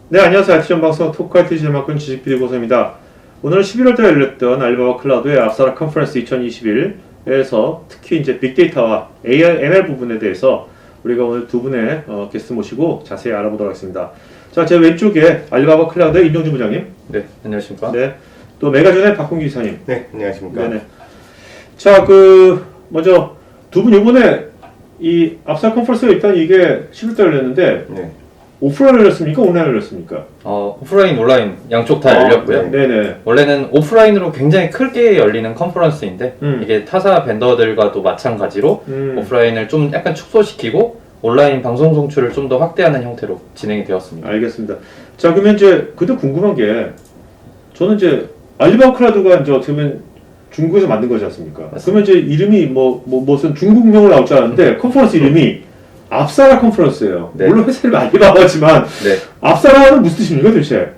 네, 안녕하세요. IT전 방송 토크 IT를 맡은 지식PD 고성입니다. 오늘 11월달에 열렸던 알리바바 클라우드의 앞사라 컨퍼런스 2021에서 특히 이제 빅데이터와 AI, ML 부분에 대해서 우리가 오늘 두 분의 게스트 모시고 자세히 알아보도록 하겠습니다. 자, 제 왼쪽에 알리바바 클라우드의 임종준 부장님. 네, 안녕하십니까. 네, 또 메가존의 박홍기 기사님. 네, 안녕하십니까. 네네. 자, 먼저 두 분 이번에 이 앞사라 컨퍼런스가 일단 이게 11월달에 열렸는데 네. 오프라인 열렸습니까? 온라인 열렸습니까? 오프라인, 온라인 양쪽 다 열렸고요. 네네. 원래는 오프라인으로 굉장히 크게 열리는 컨퍼런스인데 이게 타사 벤더들과도 마찬가지로 오프라인을 좀 약간 축소시키고 온라인 방송 송출을 좀 더 확대하는 형태로 진행이 되었습니다. 알겠습니다. 자, 그러면 이제 그때 궁금한 게 저는 이제 알리바바 클라우드가 이제 어떻게 보면 중국에서 만든 거지 않습니까? 맞습니다. 그러면 이제 이름이 무슨 중국명을 나올 줄 알았는데 컨퍼런스 이름이 앞사라 컨퍼런스예요. 네. 물론 회사 이름이 알리바바지만 네. 앞사라는 무슨 뜻입니까 도대체?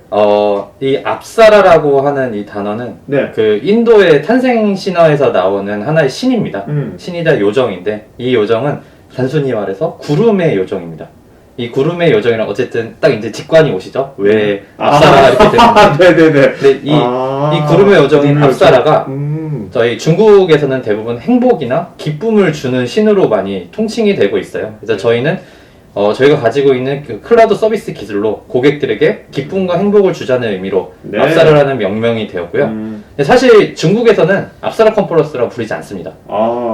이 앞사라라고 하는 이 단어는 네. 그 인도의 탄생 신화에서 나오는 하나의 신입니다. 음. 신이다 요정인데 이 요정은 단순히 말해서 구름의 요정입니다. 이 구름의 요정이랑 어쨌든 딱 이제 직관이 오시죠? 왜 앞사라가 이렇게 되는지. 네네네. 근데 이 구름의 요정인 앞사라가 저희 중국에서는 대부분 행복이나 기쁨을 주는 신으로 많이 통칭이 되고 있어요. 그래서 저희는 저희가 가지고 있는 그 클라우드 서비스 기술로 고객들에게 기쁨과 행복을 주자는 의미로 네. 앞사라라는 명명이 되었고요. 근데 사실 중국에서는 앞사라 컨퍼런스라고 부르지 않습니다.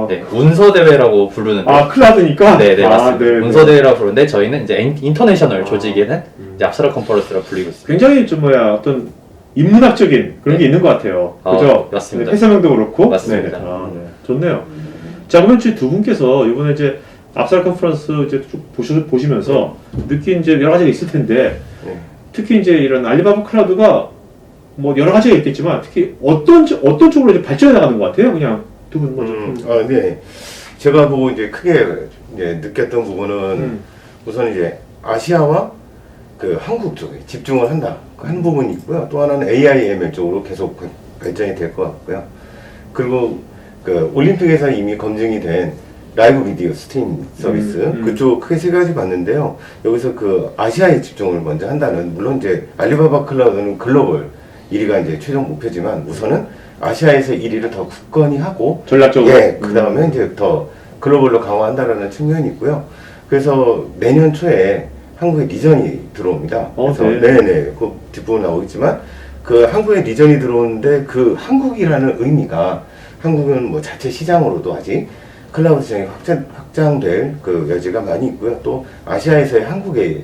네, 운서대회라고 부르는데. 클라우드니까? 네, 맞습니다. 네, 운서대회라고 부르는데 저희는 이제 인터내셔널 조직에는 이제 앞사라 컨퍼런스라고 불리고 있습니다. 굉장히 어떤 인문학적인 그런 게 있는 것 같아요. 그죠? 맞습니다. 네, 회사명도 그렇고. 맞습니다. 네. 네. 좋네요. 자, 그러면 두 분께서 이번에 이제 앞사라 컨퍼런스 이제 쭉 보시면서 느낀 이제 여러 가지가 있을 텐데, 네. 특히 이제 이런 알리바바 클라우드가 뭐 여러 가지가 있겠지만, 특히 어떤 쪽으로 이제 발전해 나가는 것 같아요? 그냥 두 분 먼저. 네. 제가 이제 크게 이제 느꼈던 부분은 우선 이제 아시아와 그 한국 쪽에 집중을 한다. 한 부분이 있고요. 또 하나는 AI, ML 쪽으로 계속 발전이 될 것 같고요. 그리고 그 올림픽에서 이미 검증이 된 라이브 비디오 스트림 서비스 그쪽 크게 세 가지 봤는데요. 여기서 그 아시아에 집중을 먼저 한다는, 물론 이제 알리바바 클라우드는 글로벌 1위가 이제 최종 목표지만 우선은 아시아에서 1위를 더 굳건히 하고 전략적으로. 그 다음에 이제 더 글로벌로 강화한다라는 측면이 있고요. 그래서 내년 초에 한국에 리전이 들어옵니다. 그래서 네네, 그 뒷부분 나오겠지만 그 한국에 리전이 들어오는데 그 한국이라는 의미가, 한국은 뭐 자체 시장으로도 아직 클라우드 시장이 확장될 그 여지가 많이 있고요. 또 아시아에서의 한국의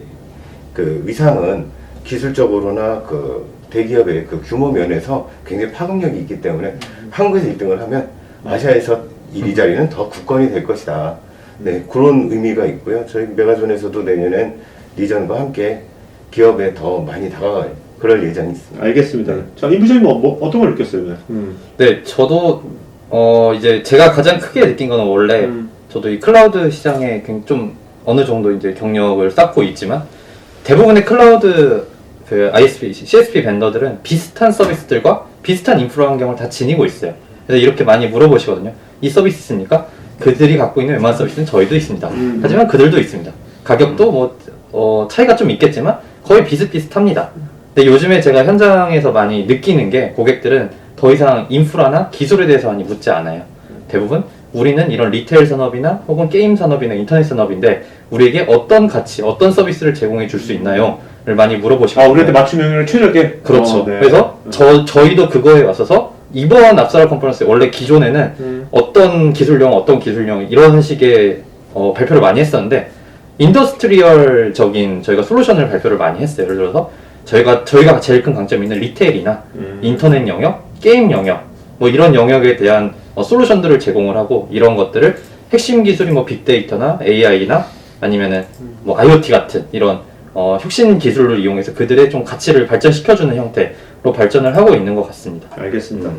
그 위상은 기술적으로나 그 대기업의 그 규모 면에서 굉장히 파급력이 있기 때문에 한국에서 1등을 하면 아시아에서 1위 자리는 더 굳건히 될 것이다. 네, 그런 의미가 있고요. 저희 메가존에서도 내년엔 리전과 함께 기업에 더 많이 다가갈 그럴 예정이 있습니다. 알겠습니다. 자, 임 부장님 어떤 걸 느꼈어요? 네, 저도 이제 제가 가장 크게 느낀 거는 원래 저도 이 클라우드 시장에 좀 어느 정도 이제 경력을 쌓고 있지만 대부분의 클라우드 그 ISP, CSP 벤더들은 비슷한 서비스들과 비슷한 인프라 환경을 다 지니고 있어요. 그래서 이렇게 많이 물어보시거든요. 이 서비스 있습니까? 그들이 갖고 있는 웬만한 서비스는 저희도 있습니다. 하지만 그들도 있습니다. 가격도 차이가 좀 있겠지만 거의 비슷비슷합니다. 근데 요즘에 제가 현장에서 많이 느끼는 게 고객들은 더 이상 인프라나 기술에 대해서 많이 묻지 않아요. 대부분 우리는 이런 리테일 산업이나 혹은 게임 산업이나 인터넷 산업인데 우리에게 어떤 가치, 어떤 서비스를 제공해 줄 수 있나요? 를 많이 물어보시거든요. 우리한테 맞춤 영역을 최적에? 그렇죠. 네. 그래서 저희도 그거에 왔어서 이번 앞사라 컨퍼런스 원래 기존에는 어떤 기술령 이런 식의 발표를 많이 했었는데 인더스트리얼적인 저희가 솔루션을 발표를 많이 했어요. 예를 들어서 저희가 제일 큰 강점이 있는 리테일이나 인터넷 영역, 게임 영역 뭐 이런 영역에 대한 솔루션들을 제공을 하고, 이런 것들을 핵심 기술이 빅데이터나 AI나 아니면은 IoT 같은 이런 혁신 기술을 이용해서 그들의 좀 가치를 발전시켜주는 형태로 발전을 하고 있는 것 같습니다. 알겠습니다.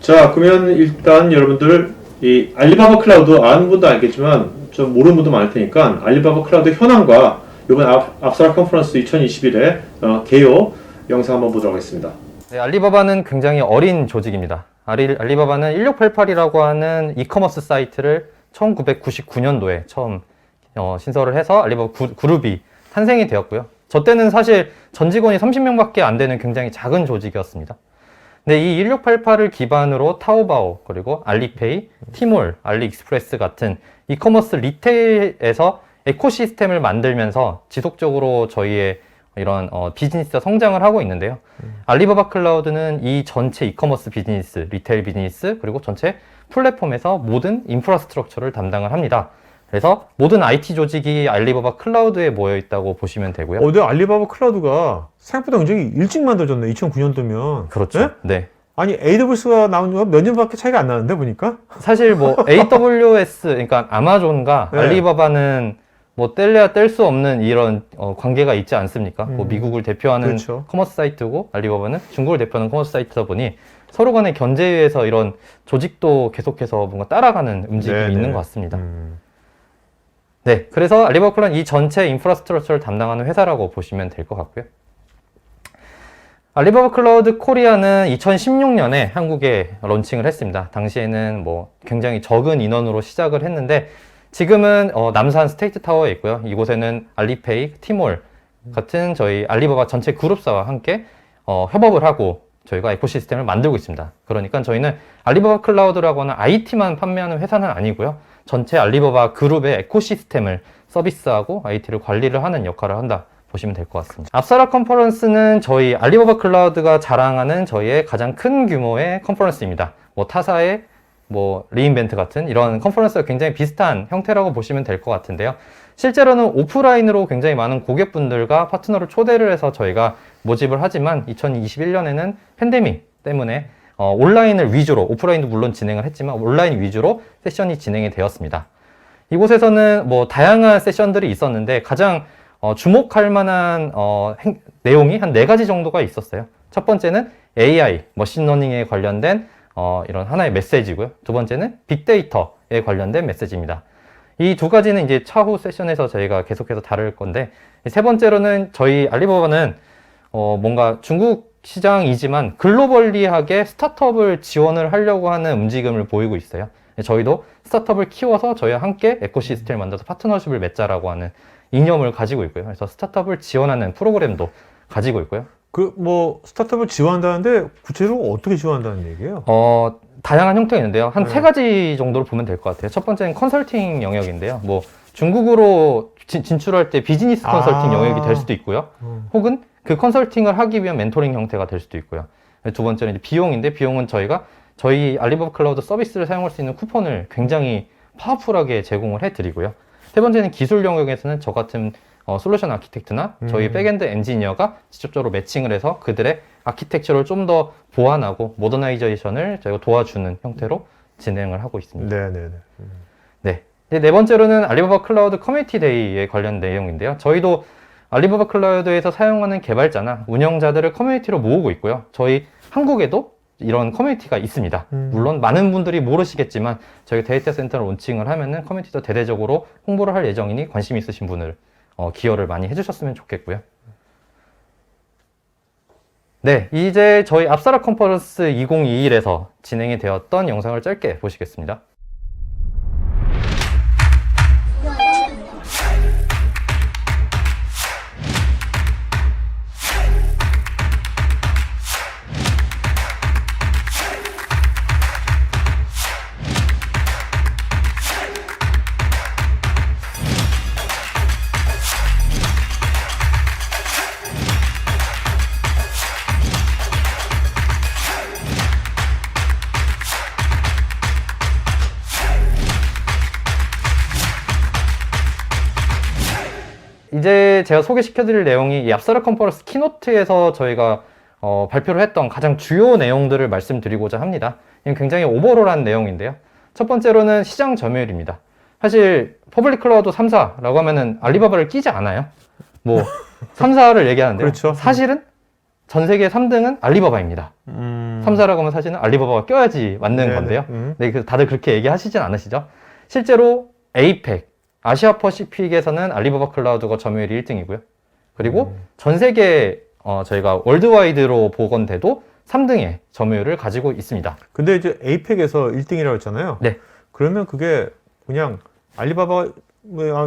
자, 그러면 일단 여러분들 이 알리바바 클라우드 아는 분도 알겠지만 좀 모르는 분도 많을 테니까 알리바바 클라우드 현황과 이번 앞사라 컨퍼런스 2021의 개요 영상 한번 보도록 하겠습니다. 네, 알리바바는 굉장히 어린 조직입니다. 알리바바는 1688이라고 하는 이커머스 사이트를 1999년도에 처음 신설을 해서 알리바바 그룹이 탄생이 되었고요. 저 때는 사실 전 직원이 30명밖에 안 되는 굉장히 작은 조직이었습니다. 근데 이 1688을 기반으로 타오바오, 그리고 알리페이, 티몰, 알리익스프레스 같은 이커머스 리테일에서 에코시스템을 만들면서 지속적으로 저희의 이런 비즈니스가 성장을 하고 있는데요. 알리바바 클라우드는 이 전체 이커머스 비즈니스, 리테일 비즈니스, 그리고 전체 플랫폼에서 모든 인프라스트럭처를 담당을 합니다. 그래서 모든 IT 조직이 알리바바 클라우드에 모여 있다고 보시면 되고요. 근데 알리바바 클라우드가 생각보다 굉장히 일찍 만들어졌네. 2009년도면. 그렇죠. 네? 네. 아니 AWS가 나온 지가 몇 년밖에 차이가 안 나는데 보니까. 사실 뭐 AWS, 그러니까 아마존과 네. 알리바바는 뭐 뗄래야 뗄 수 없는 이런 관계가 있지 않습니까? 뭐 미국을 대표하는 그렇죠. 커머스 사이트고 알리바바는 중국을 대표하는 커머스 사이트다 보니 서로 간의 견제에 의해서 이런 조직도 계속해서 뭔가 따라가는 움직임이 네네. 있는 것 같습니다. 네, 그래서 알리바바 클라우드는 이 전체 인프라스트럭처를 담당하는 회사라고 보시면 될 것 같고요. 알리바바 클라우드 코리아는 2016년에 한국에 런칭을 했습니다. 당시에는 뭐 굉장히 적은 인원으로 시작을 했는데 지금은 남산 스테이트 타워에 있고요. 이곳에는 알리페이, 티몰 같은 저희 알리바바 전체 그룹사와 함께 협업을 하고 저희가 에코시스템을 만들고 있습니다. 그러니까 저희는 알리바바 클라우드라고 하는 IT만 판매하는 회사는 아니고요. 전체 알리바바 그룹의 에코시스템을 서비스하고 IT를 관리를 하는 역할을 한다 보시면 될 것 같습니다. 앞사라 컨퍼런스는 저희 알리바바 클라우드가 자랑하는 저희의 가장 큰 규모의 컨퍼런스입니다. 뭐 타사의 뭐 리인벤트 같은 이런 컨퍼런스가 굉장히 비슷한 형태라고 보시면 될 것 같은데요. 실제로는 오프라인으로 굉장히 많은 고객분들과 파트너를 초대를 해서 저희가 모집을 하지만 2021년에는 팬데믹 때문에 온라인을 위주로, 오프라인도 물론 진행을 했지만 온라인 위주로 세션이 진행이 되었습니다. 이곳에서는 뭐 다양한 세션들이 있었는데 가장 주목할 만한 내용이 한 4가지 정도가 있었어요. 첫 번째는 AI, 머신러닝에 관련된 이런 하나의 메시지고요. 두 번째는 빅데이터에 관련된 메시지입니다. 이 두 가지는 이제 차후 세션에서 저희가 계속해서 다룰 건데, 세 번째로는 저희 알리바바는 뭔가 중국 시장이지만 글로벌리하게 스타트업을 지원을 하려고 하는 움직임을 보이고 있어요. 저희도 스타트업을 키워서 저희와 함께 에코시스템을 만들어서 파트너십을 맺자라고 하는 이념을 가지고 있고요. 그래서 스타트업을 지원하는 프로그램도 가지고 있고요. 그 뭐 스타트업을 지원한다는데 구체적으로 어떻게 지원한다는 얘기예요? 다양한 형태가 있는데요. 한 네. 3가지 정도로 보면 될 것 같아요. 첫 번째는 컨설팅 영역인데요. 뭐 중국으로 진출할 때 비즈니스 컨설팅 영역이 될 수도 있고요. 혹은 그 컨설팅을 하기 위한 멘토링 형태가 될 수도 있고요. 두 번째는 이제 비용인데, 비용은 저희가 저희 알리바바 클라우드 서비스를 사용할 수 있는 쿠폰을 굉장히 파워풀하게 제공을 해드리고요. 세 번째는 기술 영역에서는 저 같은 솔루션 아키텍트나 저희 백엔드 엔지니어가 직접적으로 매칭을 해서 그들의 아키텍처를 좀 더 보완하고 모더나이제이션을 저희가 도와주는 형태로 진행을 하고 있습니다. 네네네. 네. 네 번째로는 알리바바 클라우드 커뮤니티 데이에 관련 내용인데요. 저희도 알리바바 클라우드에서 사용하는 개발자나 운영자들을 커뮤니티로 모으고 있고요. 저희 한국에도 이런 커뮤니티가 있습니다. 물론 많은 분들이 모르시겠지만 저희 데이터 센터를 론칭을 하면은 커뮤니티도 대대적으로 홍보를 할 예정이니 관심 있으신 분을 기여를 많이 해주셨으면 좋겠고요. 네, 이제 저희 앞사라 컨퍼런스 2021에서 진행이 되었던 영상을 짧게 보시겠습니다. 이제 제가 소개시켜드릴 내용이 이 앞사라 컨퍼런스 키노트에서 저희가 발표를 했던 가장 주요 내용들을 말씀드리고자 합니다. 이건 굉장히 오버롤한 내용인데요. 첫 번째로는 시장 점유율입니다. 사실 퍼블릭 클라우드 3사라고 하면은 알리바바를 끼지 않아요. 뭐 3사를 얘기하는데요. 그렇죠. 사실은 전 세계 3등은 알리바바입니다. 3사라고 하면 사실은 알리바바가 껴야지 맞는 네네. 건데요. 네, 다들 그렇게 얘기하시진 않으시죠? 실제로 에이펙, 아시아 퍼시픽에서는 알리바바 클라우드가 점유율이 1등이고요. 그리고 전 세계 저희가 월드와이드로 보건돼도 3등의 점유율을 가지고 있습니다. 근데 이제 에이펙에서 1등이라고 했잖아요. 네. 그러면 그게 그냥 알리바바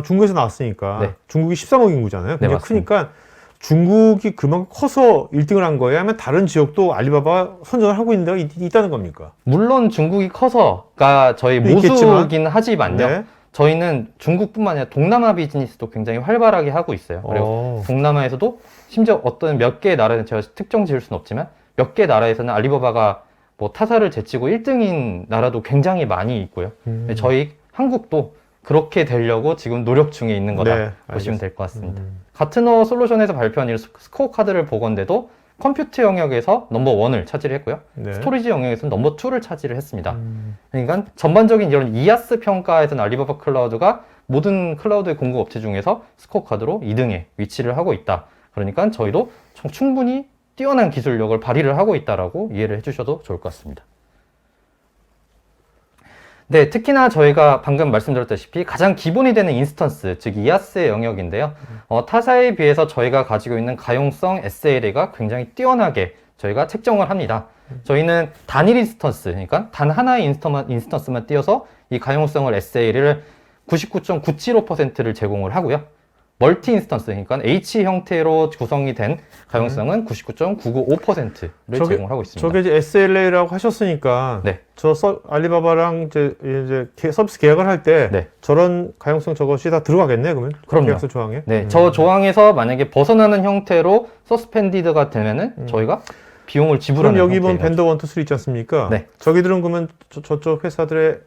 중국에서 나왔으니까 네. 중국이 13억 인구잖아요. 네, 굉장히 맞습니다. 크니까 중국이 그만큼 커서 1등을 한 거예요? 아니면 다른 지역도 알리바바 선전을 하고 있는 데가 있다는 겁니까? 물론 중국이 커서가 저희 네, 모수긴 하지만요. 네. 저희는 중국뿐만 아니라 동남아 비즈니스도 굉장히 활발하게 하고 있어요. 그리고 어. 동남아에서도 심지어 어떤 몇 개의 나라는 제가 특정 지을 수는 없지만 몇 개 나라에서는 알리바바가 뭐 타사를 제치고 1등인 나라도 굉장히 많이 있고요. 저희 한국도 그렇게 되려고 지금 노력 중에 있는 거다 네, 보시면 될 것 같습니다. 음. 가트너 솔루션에서 발표한 이 스코어 카드를 보건대도 컴퓨트 영역에서 넘버 1을 차지를 했고요. 네. 스토리지 영역에서는 넘버 2를 차지를 했습니다. 음. 그러니까 전반적인 이런 이아스 평가에서는 알리바바 클라우드가 모든 클라우드 공급 업체 중에서 스코어 카드로 2등에 위치를 하고 있다. 그러니까 저희도 충분히 뛰어난 기술력을 발휘를 하고 있다라고 이해를 해주셔도 좋을 것 같습니다. 네, 특히나 저희가 방금 말씀드렸다시피 가장 기본이 되는 인스턴스, 즉 이아스의 영역인데요. 타사에 비해서 저희가 가지고 있는 가용성 SLA가 굉장히 뛰어나게 저희가 책정을 합니다. 저희는 단일 인스턴스, 그러니까 단 하나의 인스턴스만 띄어서 이 가용성을 SLA를 99.975%를 제공을 하고요. 멀티 인스턴스, 그러니까 H 형태로 구성이 된 가용성은 99.995%를 제공을 하고 있습니다. 저게 이제 SLA라고 하셨으니까 네. 알리바바랑 이제 서비스 계약을 할 때 네. 저런 가용성 저것이 다 들어가겠네 그러면 그럼요. 계약서 조항에. 네, 저 조항에서 만약에 벗어나는 형태로 서스펜디드가 되면은 저희가 비용을 그럼 지불하는 여기 보면 형태인 벤더 1, 2, 3 있지 않습니까? 네. 저기들은 그러면 저쪽 회사들의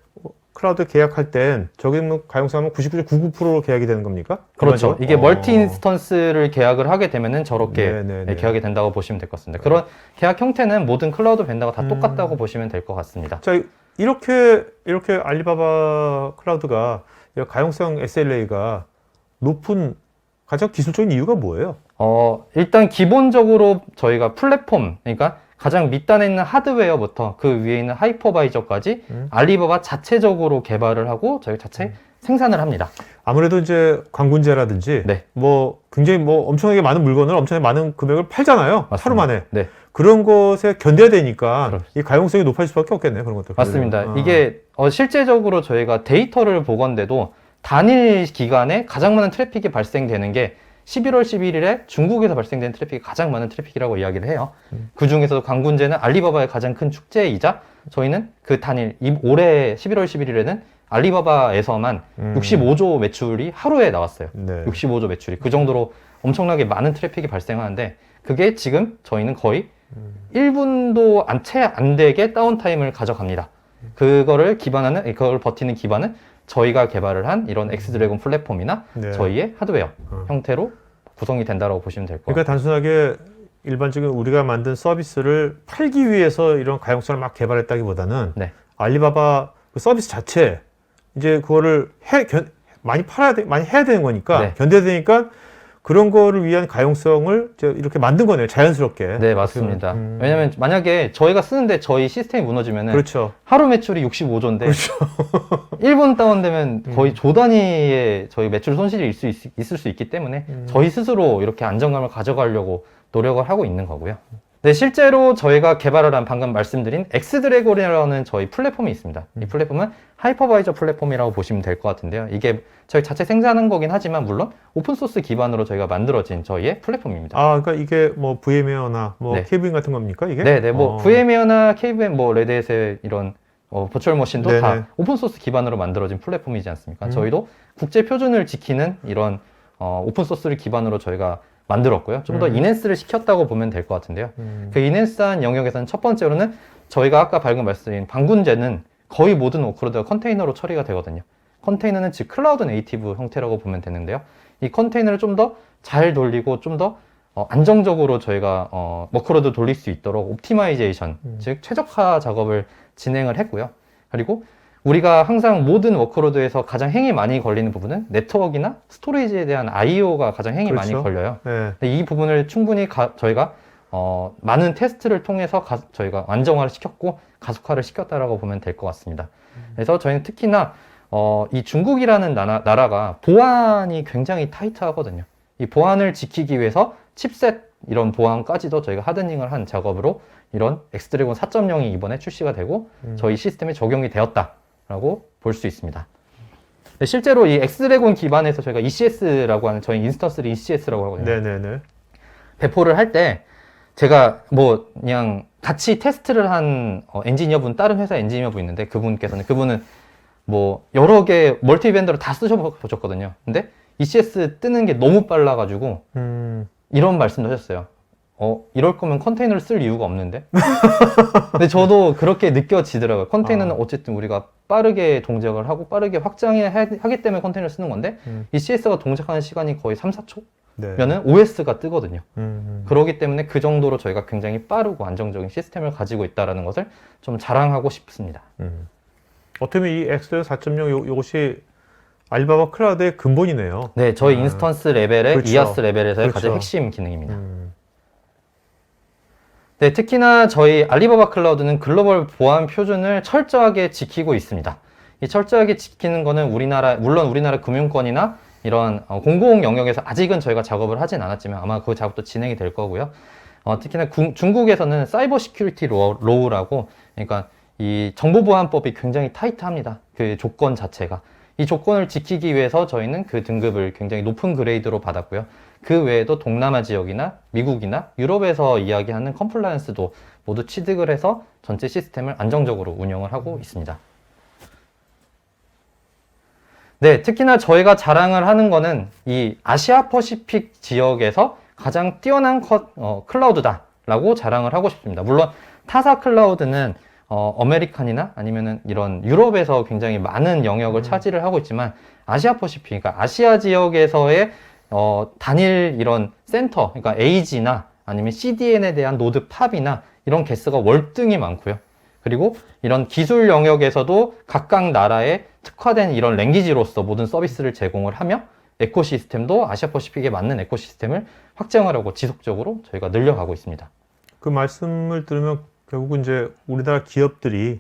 클라우드 계약할 땐 저기 뭐 가용성하면 99.99%로 계약이 되는 겁니까? 그렇죠. 일반적으로? 이게 멀티 인스턴스를 계약을 하게 되면은 저렇게 네네네. 계약이 된다고 보시면 될 것 같습니다. 그런 계약 형태는 모든 클라우드 벤더가 다 똑같다고 보시면 될 것 같습니다. 자, 이렇게 알리바바 클라우드가 가용성 SLA가 높은 가장 기술적인 이유가 뭐예요? 일단 기본적으로 저희가 플랫폼, 그러니까 가장 밑단에 있는 하드웨어부터 그 위에 있는 하이퍼바이저까지 알리바바 자체적으로 개발을 하고 저희 자체 생산을 합니다. 아무래도 이제 관군제라든지 네. 뭐 굉장히 뭐 엄청나게 많은 물건을 엄청나게 많은 금액을 팔잖아요. 맞습니다. 하루 만에. 네. 그런 것에 견뎌야 되니까 그렇죠. 이 가용성이 높아질 수밖에 없겠네요. 그런 것들. 맞습니다. 아. 이게 실제적으로 저희가 데이터를 보건대도 단일 기간에 가장 많은 트래픽이 발생되는 게 11월 11일에 중국에서 발생된 트래픽이 가장 많은 트래픽이라고 이야기를 해요. 그 중에서도 관군제는 알리바바의 가장 큰 축제이자 저희는 그 단일 올해 11월 11일에는 알리바바에서만 65조 매출이 하루에 나왔어요. 네. 65조 매출이. 그 정도로 엄청나게 많은 트래픽이 발생하는데 그게 지금 저희는 거의 1분도 채 안 되게 다운타임을 가져갑니다. 그걸 버티는 기반은 저희가 개발을 한 이런 엑스드래곤 플랫폼이나 네. 저희의 하드웨어 형태로 구성이 된다고 보시면 될 것 같아요. 그러니까 단순하게 일반적인 우리가 만든 서비스를 팔기 위해서 이런 가용성을 막 개발했다기보다는 네. 알리바바 그 서비스 자체 이제 그거를 많이 많이 해야 되는 거니까 네. 견뎌야 되니까 그런 거를 위한 가용성을 이제 이렇게 만든 거네요. 자연스럽게. 네, 맞습니다. 왜냐면 만약에 저희가 쓰는데 저희 시스템이 무너지면은 그렇죠. 하루 매출이 65조인데 그렇죠. 1분 다운되면 거의 조 단위의 저희 매출 손실이 있을 수 있기 때문에 저희 스스로 이렇게 안정감을 가져가려고 노력을 하고 있는 거고요. 네, 실제로 저희가 개발을 한 방금 말씀드린 엑스드래곤이라는 저희 플랫폼이 있습니다. 이 플랫폼은 하이퍼바이저 플랫폼이라고 보시면 될 것 같은데요. 이게 저희 자체 생산한 거긴 하지만 물론 오픈소스 기반으로 저희가 만들어진 저희의 플랫폼입니다. 아, 그러니까 이게 뭐 VM웨어나 뭐 네. KVM 같은 겁니까 이게? 네네, 뭐 VM웨어나 KVM, 뭐 레드햇의 이런 버추얼 머신도 네네. 다 오픈소스 기반으로 만들어진 플랫폼이지 않습니까? 저희도 국제 표준을 지키는 이런 오픈소스를 기반으로 저희가 만들었고요. 좀 더 인핸스를 시켰다고 보면 될 것 같은데요. 그 인핸스한 영역에서는 첫 번째로는 저희가 아까 방금 말씀드린 방군제는 거의 모든 워크로드가 컨테이너로 처리가 되거든요. 컨테이너는 즉 클라우드 네이티브 형태라고 보면 되는데요. 이 컨테이너를 좀 더 잘 돌리고 좀 더 안정적으로 저희가 워크로드 돌릴 수 있도록 옵티마이제이션, 즉 최적화 작업을 진행을 했고요. 그리고 우리가 항상 모든 워크로드에서 가장 행이 많이 걸리는 부분은 네트워크나 스토리지에 대한 IO가 가장 행이 많이 그렇죠. 걸려요. 네. 근데 이 부분을 충분히 저희가 많은 테스트를 통해서 저희가 안정화를 시켰고 가속화를 시켰다라고 보면 될 것 같습니다. 그래서 저희는 특히나 이 중국이라는 나라가 보안이 굉장히 타이트하거든요. 이 보안을 지키기 위해서 칩셋 이런 보안까지도 저희가 하드닝을 한 작업으로 이런 엑스드래곤 4.0이 이번에 출시가 되고 저희 시스템에 적용이 되었다라고 볼 수 있습니다. 실제로 이 엑스드래곤 기반에서 저희가 ECS라고 하는 저희 인스턴스를 ECS라고 하거든요. 네네네. 배포를 할 때 제가 뭐 그냥 같이 테스트를 한 엔지니어분, 다른 회사 엔지니어분 있는데 그분은 뭐 여러 개 멀티 벤더를 다 쓰셔보셨거든요. 근데 ECS 뜨는 게 너무 빨라가지고 이런 말씀도 하셨어요. 이럴 거면 컨테이너를 쓸 이유가 없는데? 근데 저도 그렇게 느껴지더라고요. 컨테이너는 어쨌든 우리가 빠르게 동작을 하고 빠르게 확장하기 때문에 컨테이너를 쓰는 건데 ECS가 동작하는 시간이 거의 3, 4초? 네. 면은 OS가 뜨거든요. 음. 그렇기 때문에 그 정도로 저희가 굉장히 빠르고 안정적인 시스템을 가지고 있다는 것을 좀 자랑하고 싶습니다. 어떻게 보면 이 엑스드 4.0 요것이 알리바바 클라우드의 근본이네요. 네, 저희 인스턴스 레벨의 그렇죠. 이아스 레벨에서의 그렇죠. 가장 핵심 기능입니다. 네, 특히나 저희 알리바바 클라우드는 글로벌 보안 표준을 철저하게 지키고 있습니다. 이 철저하게 지키는 거는 물론 우리나라 금융권이나 이런 공공 영역에서 아직은 저희가 작업을 하진 않았지만 아마 그 작업도 진행이 될 거고요. 특히나 중국에서는 사이버 시큐리티 로우라고, 그러니까 이 정보보안법이 굉장히 타이트합니다. 그 조건 자체가. 이 조건을 지키기 위해서 저희는 그 등급을 굉장히 높은 그레이드로 받았고요. 그 외에도 동남아 지역이나 미국이나 유럽에서 이야기하는 컴플라이언스도 모두 취득을 해서 전체 시스템을 안정적으로 운영을 하고 있습니다. 네, 특히나 저희가 자랑을 하는 거는 이 아시아 퍼시픽 지역에서 가장 뛰어난 클라우드다라고 자랑을 하고 싶습니다. 물론 타사 클라우드는 아메리칸이나 아니면은 이런 유럽에서 굉장히 많은 영역을 차지를 하고 있지만 아시아 퍼시픽, 그러니까 아시아 지역에서의 단일 이런 센터, 그러니까 AG나 아니면 CDN에 대한 노드 팝이나 이런 개수가 월등히 많고요. 그리고 이런 기술 영역에서도 각각 나라에 특화된 이런 랭귀지로서 모든 서비스를 제공을 하며 에코시스템도 아시아 퍼시픽에 맞는 에코시스템을 확장하려고 지속적으로 저희가 늘려가고 있습니다. 그 말씀을 들으면 결국은 이제 우리나라 기업들이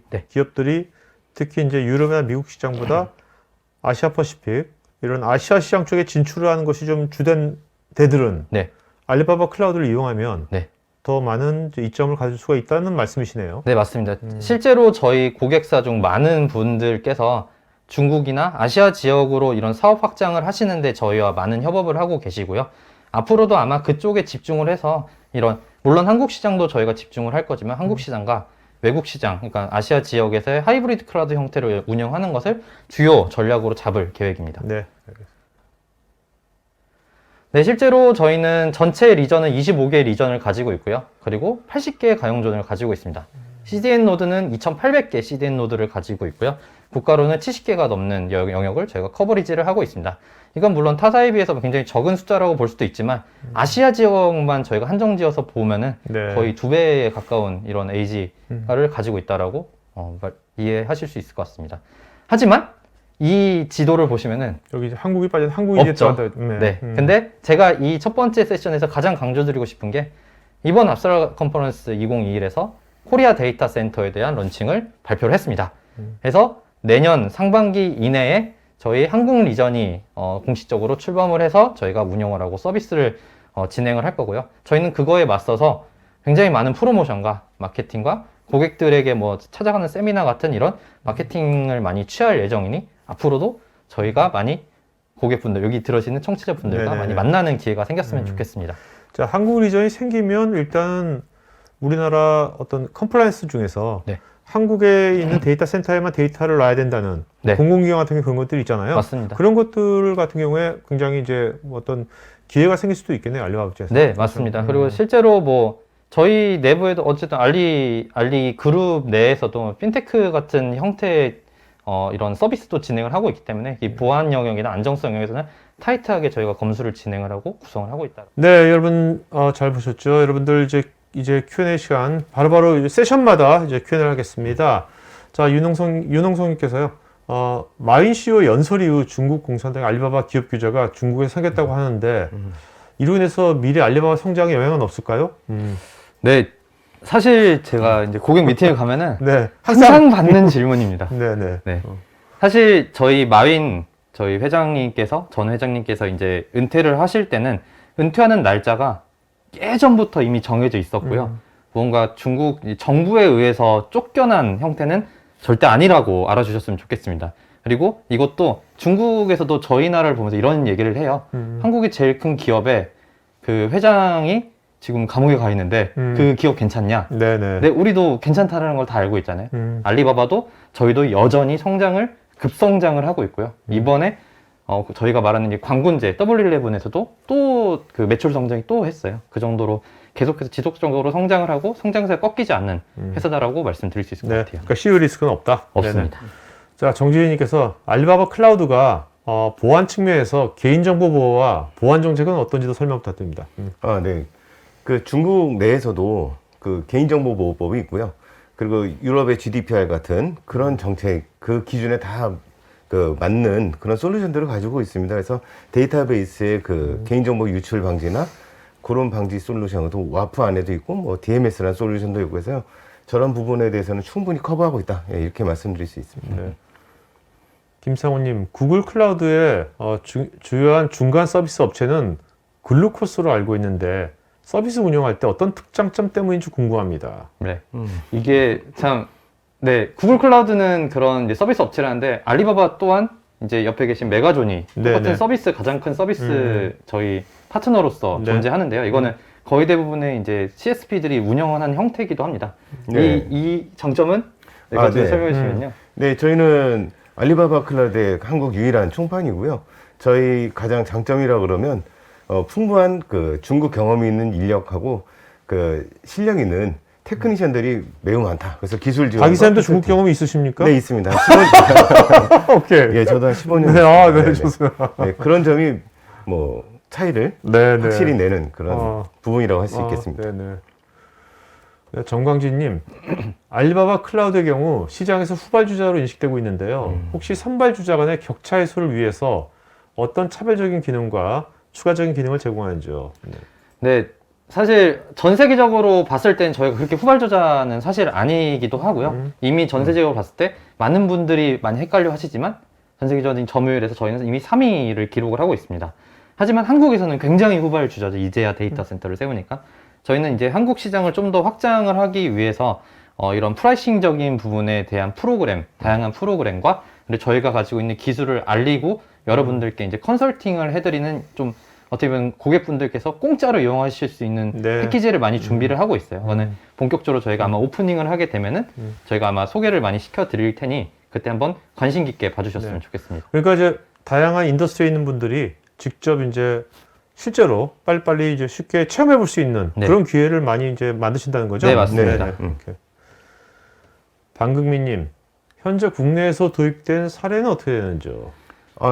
특히 이제 유럽이나 미국 시장보다 아시아 퍼시픽 이런 아시아 시장 쪽에 진출을 하는 것이 좀 주된 데들은 알리바바 클라우드를 이용하면 더 많은 이점을 가질 수가 있다는 말씀이시네요. 네, 맞습니다. 실제로 저희 고객사 중 많은 분들께서 중국이나 아시아 지역으로 이런 사업 확장을 하시는데 저희와 많은 협업을 하고 계시고요. 앞으로도 아마 그쪽에 집중을 해서 물론 한국 시장도 저희가 집중을 할 거지만 한국 시장과 외국 시장, 그러니까 아시아 지역에서의 하이브리드 클라우드 형태로 운영하는 것을 주요 전략으로 잡을 계획입니다. 네, 알겠습니다. 네, 실제로 저희는 전체 리전은 25개의 리전을 가지고 있고요. 그리고 80개의 가용존을 가지고 있습니다. CDN 노드는 2800개 CDN 노드를 가지고 있고요. 국가로는 70개가 넘는 영역을 저희가 커버리지를 하고 있습니다. 이건 물론 타사에 비해서 굉장히 적은 숫자라고 볼 수도 있지만 아시아 지역만 저희가 한정지어서 보면은 거의 2배에 가까운 이런 AG를 가지고 있다라고 이해하실 수 있을 것 같습니다. 하지만 이 지도를 보시면은 여기 이제 한국이 빠진 한국이 없죠. 네. 근데 제가 이 첫 번째 세션에서 가장 강조드리고 싶은 게 이번 압사라 컨퍼런스 2021에서 코리아 데이터 센터에 대한 런칭을 발표를 했습니다. 그래서 내년 상반기 이내에 저희 한국 리전이 공식적으로 출범을 해서 저희가 운영을 하고 서비스를 진행을 할 거고요. 저희는 그거에 맞서서 굉장히 많은 프로모션과 마케팅과 고객들에게 뭐 찾아가는 세미나 같은 이런 마케팅을 많이 취할 예정이니 앞으로도 저희가 많이 고객분들, 여기 들으시는 청취자분들과 많이 만나는 기회가 생겼으면 좋겠습니다. 자, 한국 리전이 생기면 일단 우리나라 어떤 컴플라이언스 중에서 한국에 있는 데이터 센터에만 데이터를 놔야 된다는 공공기관 같은 경우 그런 것들이 있잖아요. 맞습니다. 그런 것들 같은 경우에 굉장히 이제 어떤 기회가 생길 수도 있겠네요, 알리바바 입장에서. 네, 맞습니다. 그리고 실제로 뭐 저희 내부에도 어쨌든 알리 그룹 내에서도 핀테크 같은 형태의 이런 서비스도 진행을 하고 있기 때문에 이 보안 영역이나 안정성 영역에서는 타이트하게 저희가 검수를 진행을 하고 구성을 하고 있다. 네, 여러분 잘 보셨죠? 여러분들 이제 Q&A 시간 바로바로 이제 세션마다 이제 Q&A를 하겠습니다. 자, 윤홍성님께서요. 마윈 CEO 연설 이후 중국 공산당 알리바바 기업 규제가 중국에 생겼다고 하는데 이로 인해서 미래 알리바바 성장에 영향은 없을까요? 네, 사실 제가 이제 고객 미팅에 가면은 항상 받는 질문입니다. 네. 사실 저희 저희 전 회장님께서 이제 은퇴를 하실 때는 은퇴하는 날짜가 예전부터 이미 정해져 있었고요. 뭔가 중국 정부에 의해서 쫓겨난 형태는 절대 아니라고 알아주셨으면 좋겠습니다. 그리고 이것도 중국에서도 저희 나라를 보면서 이런 얘기를 해요. 한국의 제일 큰 기업에 그 회장이 지금 감옥에 가 있는데 그 기업 괜찮냐? 네네. 네, 우리도 괜찮다는 걸 다 알고 있잖아요. 알리바바도 저희도 여전히 급성장을 하고 있고요. 이번에 저희가 말하는 이 광군제 W11에서도 또 그 매출 성장이 또 했어요. 그 정도로 계속해서 지속적으로 성장을 하고 성장세가 꺾이지 않는 회사다라고 말씀드릴 수 있을 것 네. 같아요. 그러니까 CU 리스크는 없다. 없습니다. 네네. 자, 정지희님께서 알리바바 클라우드가 보안 측면에서 개인정보 보호와 보안 정책은 어떤지도 설명 부탁드립니다. 네. 그 중국 내에서도 그 개인정보보호법이 있고요. 그리고 유럽의 GDPR 같은 그런 정책, 그 기준에 다 그 맞는 그런 솔루션들을 가지고 있습니다. 그래서 데이터베이스의 그 개인정보 유출 방지나 그런 방지 솔루션도 와프 안에도 있고, 뭐 DMS라는 솔루션도 있고 해서요. 저런 부분에 대해서는 충분히 커버하고 있다. 예, 이렇게 말씀드릴 수 있습니다. 네. 김상호님, 구글 클라우드의 주요한 중간 서비스 업체는 글루코스로 알고 있는데 서비스 운영할 때 어떤 특장점 때문인지 궁금합니다. 네. 이게 참, 네. 구글 클라우드는 그런 이제 서비스 업체라는데 알리바바 또한 이제 옆에 계신 메가존이 똑같은 네네. 서비스, 가장 큰 서비스 저희 파트너로서 네. 존재하는데요. 이거는 거의 대부분의 이제 CSP들이 운영하는 형태이기도 합니다. 네. 이 장점은 메가존이 네. 설명해 주시면요. 네, 저희는 알리바바 클라우드의 한국 유일한 총판이고요. 저희 가장 장점이라 그러면 풍부한 그 중국 경험이 있는 인력하고 그 실력 있는 테크니션들이 매우 많다. 그래서 기술 지원. 박이사님도 중국 경험이 있으십니까? 네, 있습니다. 15년. 오케이. 예, 저도 한 15년. 네, 네, 좋습니다. 네, 그런 점이 뭐 차이를 네, 네. 확실히 내는 그런 부분이라고 할 수 있겠습니다. 네네. 네, 정광진님, 알리바바 클라우드의 경우 시장에서 후발주자로 인식되고 있는데요. 혹시 선발주자 간의 격차 해소를 위해서 어떤 차별적인 기능과 추가적인 기능을 제공하는지요? 네. 네. 사실 전 세계적으로 봤을 땐 저희가 그렇게 후발주자는 사실 아니기도 하고요. 이미 전 세계적으로 봤을 때 많은 분들이 많이 헷갈려 하시지만 전 세계적인 점유율에서 저희는 이미 3위를 기록을 하고 있습니다. 하지만 한국에서는 굉장히 후발주자죠. 이제야 데이터 센터를 세우니까. 저희는 이제 한국 시장을 좀 더 확장을 하기 위해서 이런 프라이싱적인 부분에 대한 프로그램, 다양한 프로그램과 그리고 저희가 가지고 있는 기술을 알리고 여러분들께 이제 컨설팅을 해드리는 좀 어떻게 보면 고객분들께서 공짜로 이용하실 수 있는 네. 패키지를 많이 준비를 하고 있어요. 그거는 본격적으로 저희가 아마 오프닝을 하게 되면은 저희가 아마 소개를 많이 시켜 드릴 테니 그때 한번 관심 깊게 봐주셨으면 네. 좋겠습니다. 그러니까 이제 다양한 인더스트리에 있는 분들이 직접 이제 실제로 빨리빨리 이제 쉽게 체험해 볼 수 있는 네. 그런 기회를 많이 이제 만드신다는 거죠? 네, 맞습니다. 이렇게. 방금민님, 현재 국내에서 도입된 사례는 어떻게 되는지요?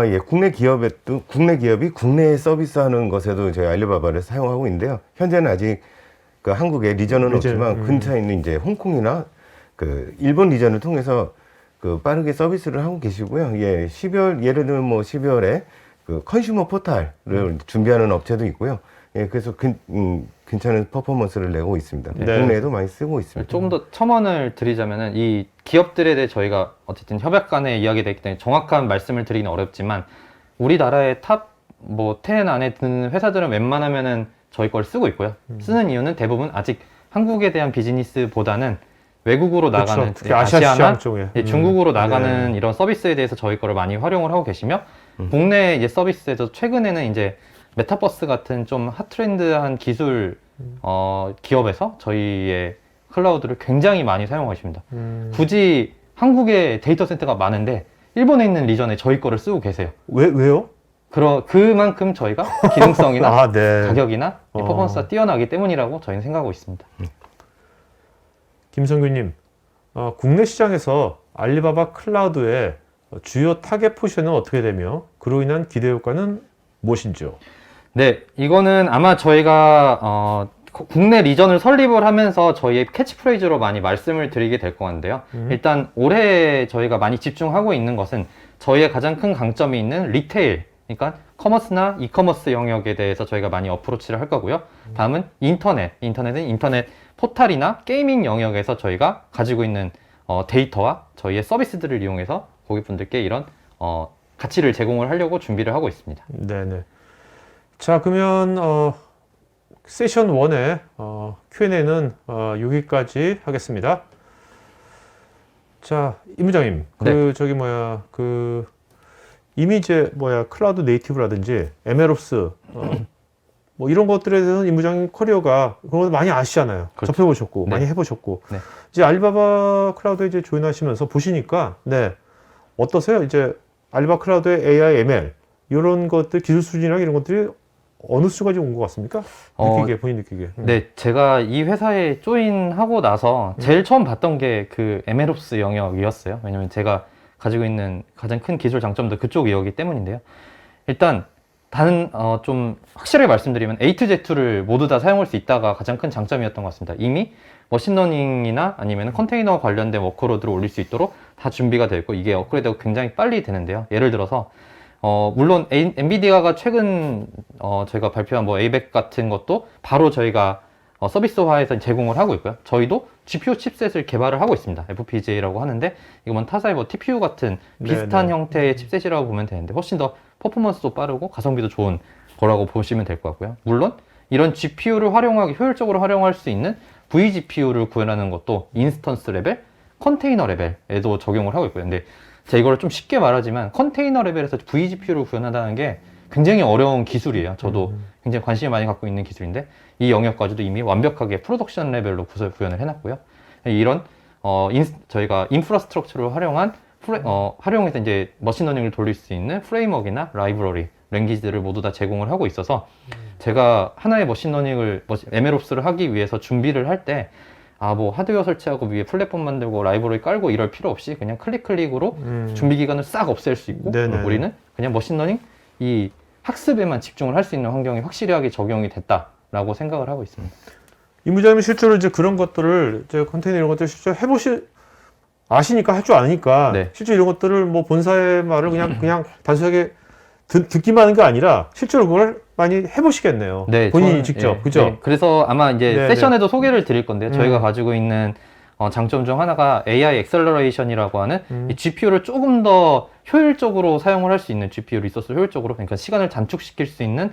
예. 국내 기업이 국내에 서비스하는 것에도 저희 알리바바를 사용하고 있는데요. 현재는 아직 그 한국에 리전은 없지만 근처에 있는 이제 홍콩이나 그 일본 리전을 통해서 그 빠르게 서비스를 하고 계시고요. 예, 예를 들면 뭐 12월에 그 컨슈머 포탈을 준비하는 업체도 있고요. 예, 그래서 괜찮은 퍼포먼스를 내고 있습니다. 네. 국내에도 많이 쓰고 있습니다. 조금 더 첨언을 드리자면은 이 기업들에 대해 저희가 어쨌든 협약 간의 이야기가 있기 때문에 정확한 말씀을 드리기는 어렵지만 우리나라의 탑 뭐 10 안에 드는 회사들은 웬만하면은 저희 걸 쓰고 있고요. 쓰는 이유는 대부분 아직 한국에 대한 비즈니스보다는 외국으로 그렇죠. 나가는 특히 아시아 시장 아시아나 쪽에. 중국으로 나가는 이런 서비스에 대해서 저희 거를 많이 활용을 하고 계시며 국내 이제 서비스에서 최근에는 이제 메타버스 같은 좀 핫트렌드한 기술 기업에서 저희의 클라우드를 굉장히 많이 사용하십니다. 굳이 한국에 데이터 센터가 많은데 일본에 있는 리전에 저희 거를 쓰고 계세요. 왜요? 그만큼 저희가 기능성이나 아, 네. 가격이나 퍼포먼스가 뛰어나기 때문이라고 저희는 생각하고 있습니다. 김성규님, 국내 시장에서 알리바바 클라우드의 주요 타겟 포지션은 어떻게 되며 그로 인한 기대 효과는 무엇인지요? 네, 이거는 아마 저희가 국내 리전을 설립을 하면서 저희의 캐치프레이즈로 많이 말씀을 드리게 될 것 같은데요. 일단 올해 저희가 많이 집중하고 있는 것은 저희의 가장 큰 강점이 있는 리테일, 그러니까 커머스나 이커머스 영역에 대해서 저희가 많이 어프로치를 할 거고요. 다음은 인터넷은 인터넷 포탈이나 게이밍 영역에서 저희가 가지고 있는 데이터와 저희의 서비스들을 이용해서 고객분들께 이런 가치를 제공을 하려고 준비를 하고 있습니다. 네네. 자, 그러면 세션 1의 Q&A는 여기까지 하겠습니다. 자, 임 부장님, 이미 이제 클라우드 네이티브라든지 MLOps 뭐 이런 것들에 대해서는 임 부장님 커리어가 그런 거 많이 아시잖아요. 그렇죠. 접해보셨고 네. 많이 해보셨고 네. 이제 알리바바 클라우드에 이제 조인하시면서 보시니까 네 어떠세요? 이제 알리바바 클라우드의 AI, ML 이런 것들 기술 수준이랑 이런 것들이 어느 수까지 온 것 같습니까? 느끼게 본인 느끼게. 네, 제가 이 회사에 조인하고 나서 제일 처음 봤던 게 그 MLOps 영역이었어요. 왜냐면 제가 가지고 있는 가장 큰 기술 장점도 그쪽이었기 때문인데요. 일단 좀 확실하게 말씀드리면 A to Z를 모두 다 사용할 수 있다가 가장 큰 장점이었던 것 같습니다. 이미 머신러닝이나 아니면 컨테이너 관련된 워크로드를 올릴 수 있도록 다 준비가 되어 있고 이게 업그레이드가 굉장히 빨리 되는데요. 예를 들어서 물론 엔비디아가 최근 저희가 발표한 뭐 ABEC 같은 것도 바로 저희가 서비스화해서 제공을 하고 있고요. 저희도 GPU 칩셋을 개발을 하고 있습니다. FPGA라고 하는데 이건 타사의 뭐 TPU 같은 비슷한 네네. 형태의 칩셋이라고 보면 되는데 훨씬 더 퍼포먼스도 빠르고 가성비도 좋은 거라고 보시면 될 것 같고요. 물론 이런 GPU를 효율적으로 활용할 수 있는 vGPU를 구현하는 것도 인스턴스 레벨, 컨테이너 레벨에도 적용을 하고 있고요. 근데 제가 이걸 좀 쉽게 말하지만 컨테이너 레벨에서 vGPU를 구현한다는 게 굉장히 어려운 기술이에요. 저도 굉장히 관심을 많이 갖고 있는 기술인데 이 영역까지도 이미 완벽하게 프로덕션 레벨로 구현을 해놨고요. 이런 저희가 인프라스트럭처를 활용해서 이제 머신러닝을 돌릴 수 있는 프레임워크나 라이브러리, 랭귀지들을 모두 다 제공을 하고 있어서 제가 하나의 MLOps를 하기 위해서 준비를 할 때 뭐 하드웨어 설치하고 위에 플랫폼 만들고 라이브러리 깔고 이럴 필요 없이 그냥 클릭으로 준비 기간을 싹 없앨 수 있고 네네. 우리는 그냥 머신러닝 이 학습에만 집중을 할 수 있는 환경이 확실하게 적용이 됐다라고 생각을 하고 있습니다. 임 부장님이 실제로 이제 그런 것들을 이제 컨테이너 이런 것들 실제로 아시니까 할 줄 아니까 네. 실제 이런 것들을 뭐 본사의 말을 그냥 단순하게 듣기만 하는 게 아니라 실제로 그걸 많이 해보시겠네요. 네, 본인이 저는, 직접 네, 그죠? 네. 그래서 아마 이제 네, 세션에도 소개를 드릴 건데요. 저희가 가지고 있는 장점 중 하나가 AI 액셀러레이션이라고 하는 이 GPU를 조금 더 효율적으로 사용을 할 수 있는 GPU 리소스 효율적으로 그러니까 시간을 단축시킬 수 있는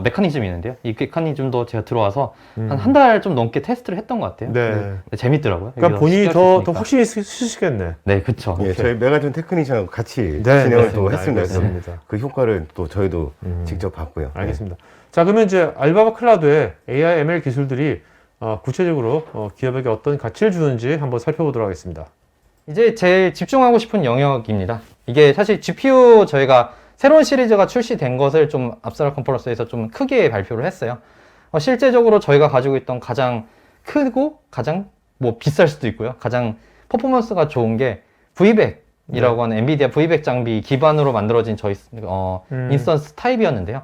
메커니즘이 있는데요. 이 메커니즘도 제가 들어와서 한 달 좀 넘게 테스트를 했던 것 같아요. 네. 근데 재밌더라고요. 그러니까 본인이 더 확실히 쓰시겠네. 네, 그렇죠. 예, 저희 메가존 테크니션하고 같이 네, 진행을 네, 또 네, 했습니다. 그래서 알겠습니다. 그 효과를 또 저희도 직접 봤고요. 알겠습니다. 자, 그러면 이제 알리바바 클라우드의 AI, ML 기술들이 구체적으로 기업에게 어떤 가치를 주는지 한번 살펴보도록 하겠습니다. 이제 제일 집중하고 싶은 영역입니다. 이게 사실 GPU 저희가 새로운 시리즈가 출시된 것을 좀 앞서라 컨퍼런스에서 좀 크게 발표를 했어요. 실제적으로 저희가 가지고 있던 가장 크고 가장 뭐 비쌀 수도 있고요. 가장 퍼포먼스가 좋은 게 V백이라고 하는 엔비디아 V백 장비 기반으로 만들어진 저희 인스턴스 타입이었는데요.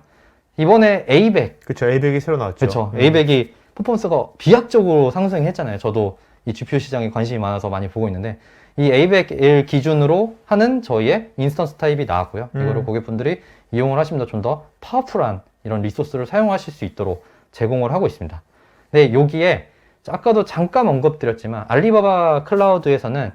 이번에 A백 그렇죠. A100이 새로 나왔죠. 그렇죠. A백이 퍼포먼스가 비약적으로 상승했잖아요. 저도 이 GPU 시장에 관심이 많아서 많이 보고 있는데 이 A100을 기준으로 하는 저희의 인스턴스 타입이 나왔고요. 이거를 고객분들이 이용을 하시면 좀 더 파워풀한 이런 리소스를 사용하실 수 있도록 제공을 하고 있습니다. 근데 여기에 아까도 잠깐 언급드렸지만 알리바바 클라우드에서는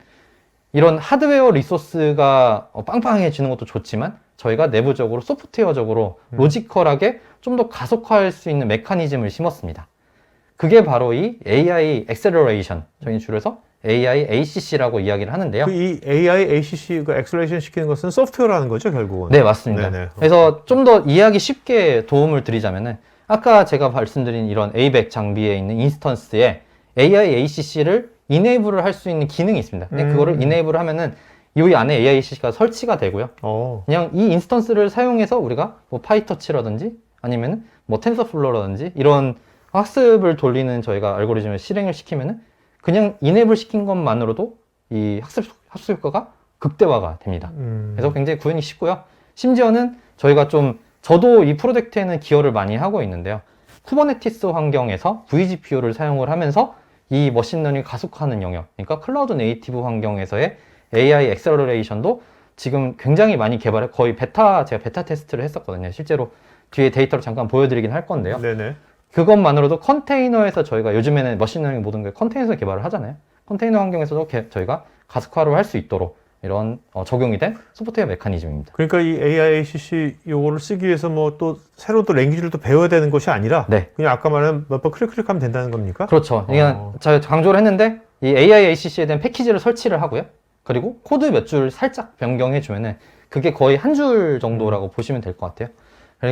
이런 하드웨어 리소스가 빵빵해지는 것도 좋지만 저희가 내부적으로 소프트웨어적으로 로지컬하게 좀 더 가속화할 수 있는 메커니즘을 심었습니다. 그게 바로 이 AI 액셀러레이션, 저희는 줄여서 AI ACC라고 이야기를 하는데요. 이 AI, ACC 그 엑셀레이션 시키는 것은 소프트웨어라는 거죠, 결국은. 네, 맞습니다. 네네. 그래서 좀 더 이해하기 쉽게 도움을 드리자면은 아까 제가 말씀드린 이런 A100 장비에 있는 인스턴스에 AI ACC를 이네이블을 할 수 있는 기능이 있습니다. 근데 그거를 이네이블을 하면은 이 안에 AI ACC가 설치가 되고요. 그냥 이 인스턴스를 사용해서 우리가 뭐 파이터치라든지 아니면 뭐 텐서플로우라든지 이런 학습을 돌리는 저희가 알고리즘을 실행을 시키면은 그냥 이네이블 시킨 것만으로도 이 학습 효과가 극대화가 됩니다. 그래서 굉장히 구현이 쉽고요. 심지어는 저도 이 프로젝트에는 기여를 많이 하고 있는데요. 쿠버네티스 환경에서 vGPU를 사용을 하면서 이 머신러닝을 가속화하는 영역, 그러니까 클라우드 네이티브 환경에서의 AI 액셀러레이션도 지금 굉장히 많이 거의 제가 베타 테스트를 했었거든요. 실제로 뒤에 데이터를 잠깐 보여드리긴 할 건데요. 네네. 그것만으로도 컨테이너에서 저희가 요즘에는 머신러닝 모든 걸 컨테이너에서 개발을 하잖아요. 컨테이너 환경에서도 저희가 가속화를 할 수 있도록 이런 적용이 된 소프트웨어 메커니즘입니다. 그러니까 이 AI, ACC 요거를 쓰기 위해서 뭐 또 새로 또 랭귀지를 또 배워야 되는 것이 아니라 네. 그냥 아까 말한 몇 번 클릭하면 된다는 겁니까? 그렇죠. 그냥 제가 강조를 했는데 이 AI, ACC에 대한 패키지를 설치를 하고요. 그리고 코드 몇 줄 살짝 변경해주면은 그게 거의 한 줄 정도라고 보시면 될 것 같아요.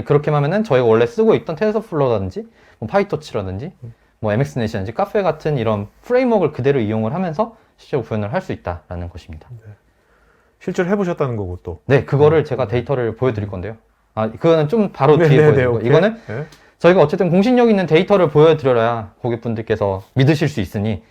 그렇게 하면은 저희가 원래 쓰고 있던 텐서플로우라든지 뭐 파이토치라든지 뭐 MXNet이라든지 카페 같은 이런 프레임워크를 그대로 이용을 하면서 실제로 구현을 할 수 있다라는 것입니다. 실제로 해보셨다는 거고 또. 네, 그거를 제가 데이터를 보여드릴 건데요. 아, 그거는 좀 바로 네, 뒤에 네, 보여드리고 오케이. 이거는 네. 저희가 어쨌든 공신력 있는 데이터를 보여드려야 고객분들께서 믿으실 수 있으니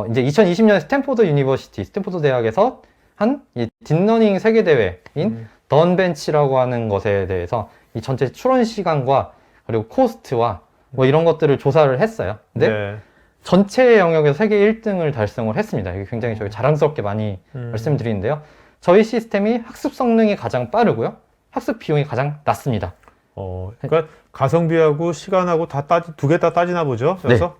이제 2020년에 스탠포드 유니버시티, 스탠포드 대학에서 한 이 딥러닝 세계대회인 던벤치라고 하는 것에 대해서 이 전체 출원 시간과 그리고 코스트와 뭐 이런 것들을 조사를 했어요. 근데 네. 전체 영역에서 세계 1등을 달성을 했습니다. 이게 굉장히 저희 자랑스럽게 많이 말씀드리는데요. 저희 시스템이 학습 성능이 가장 빠르고요. 학습 비용이 가장 낮습니다. 그러니까 가성비하고 시간하고 두 개 다 따지나 보죠. 그래서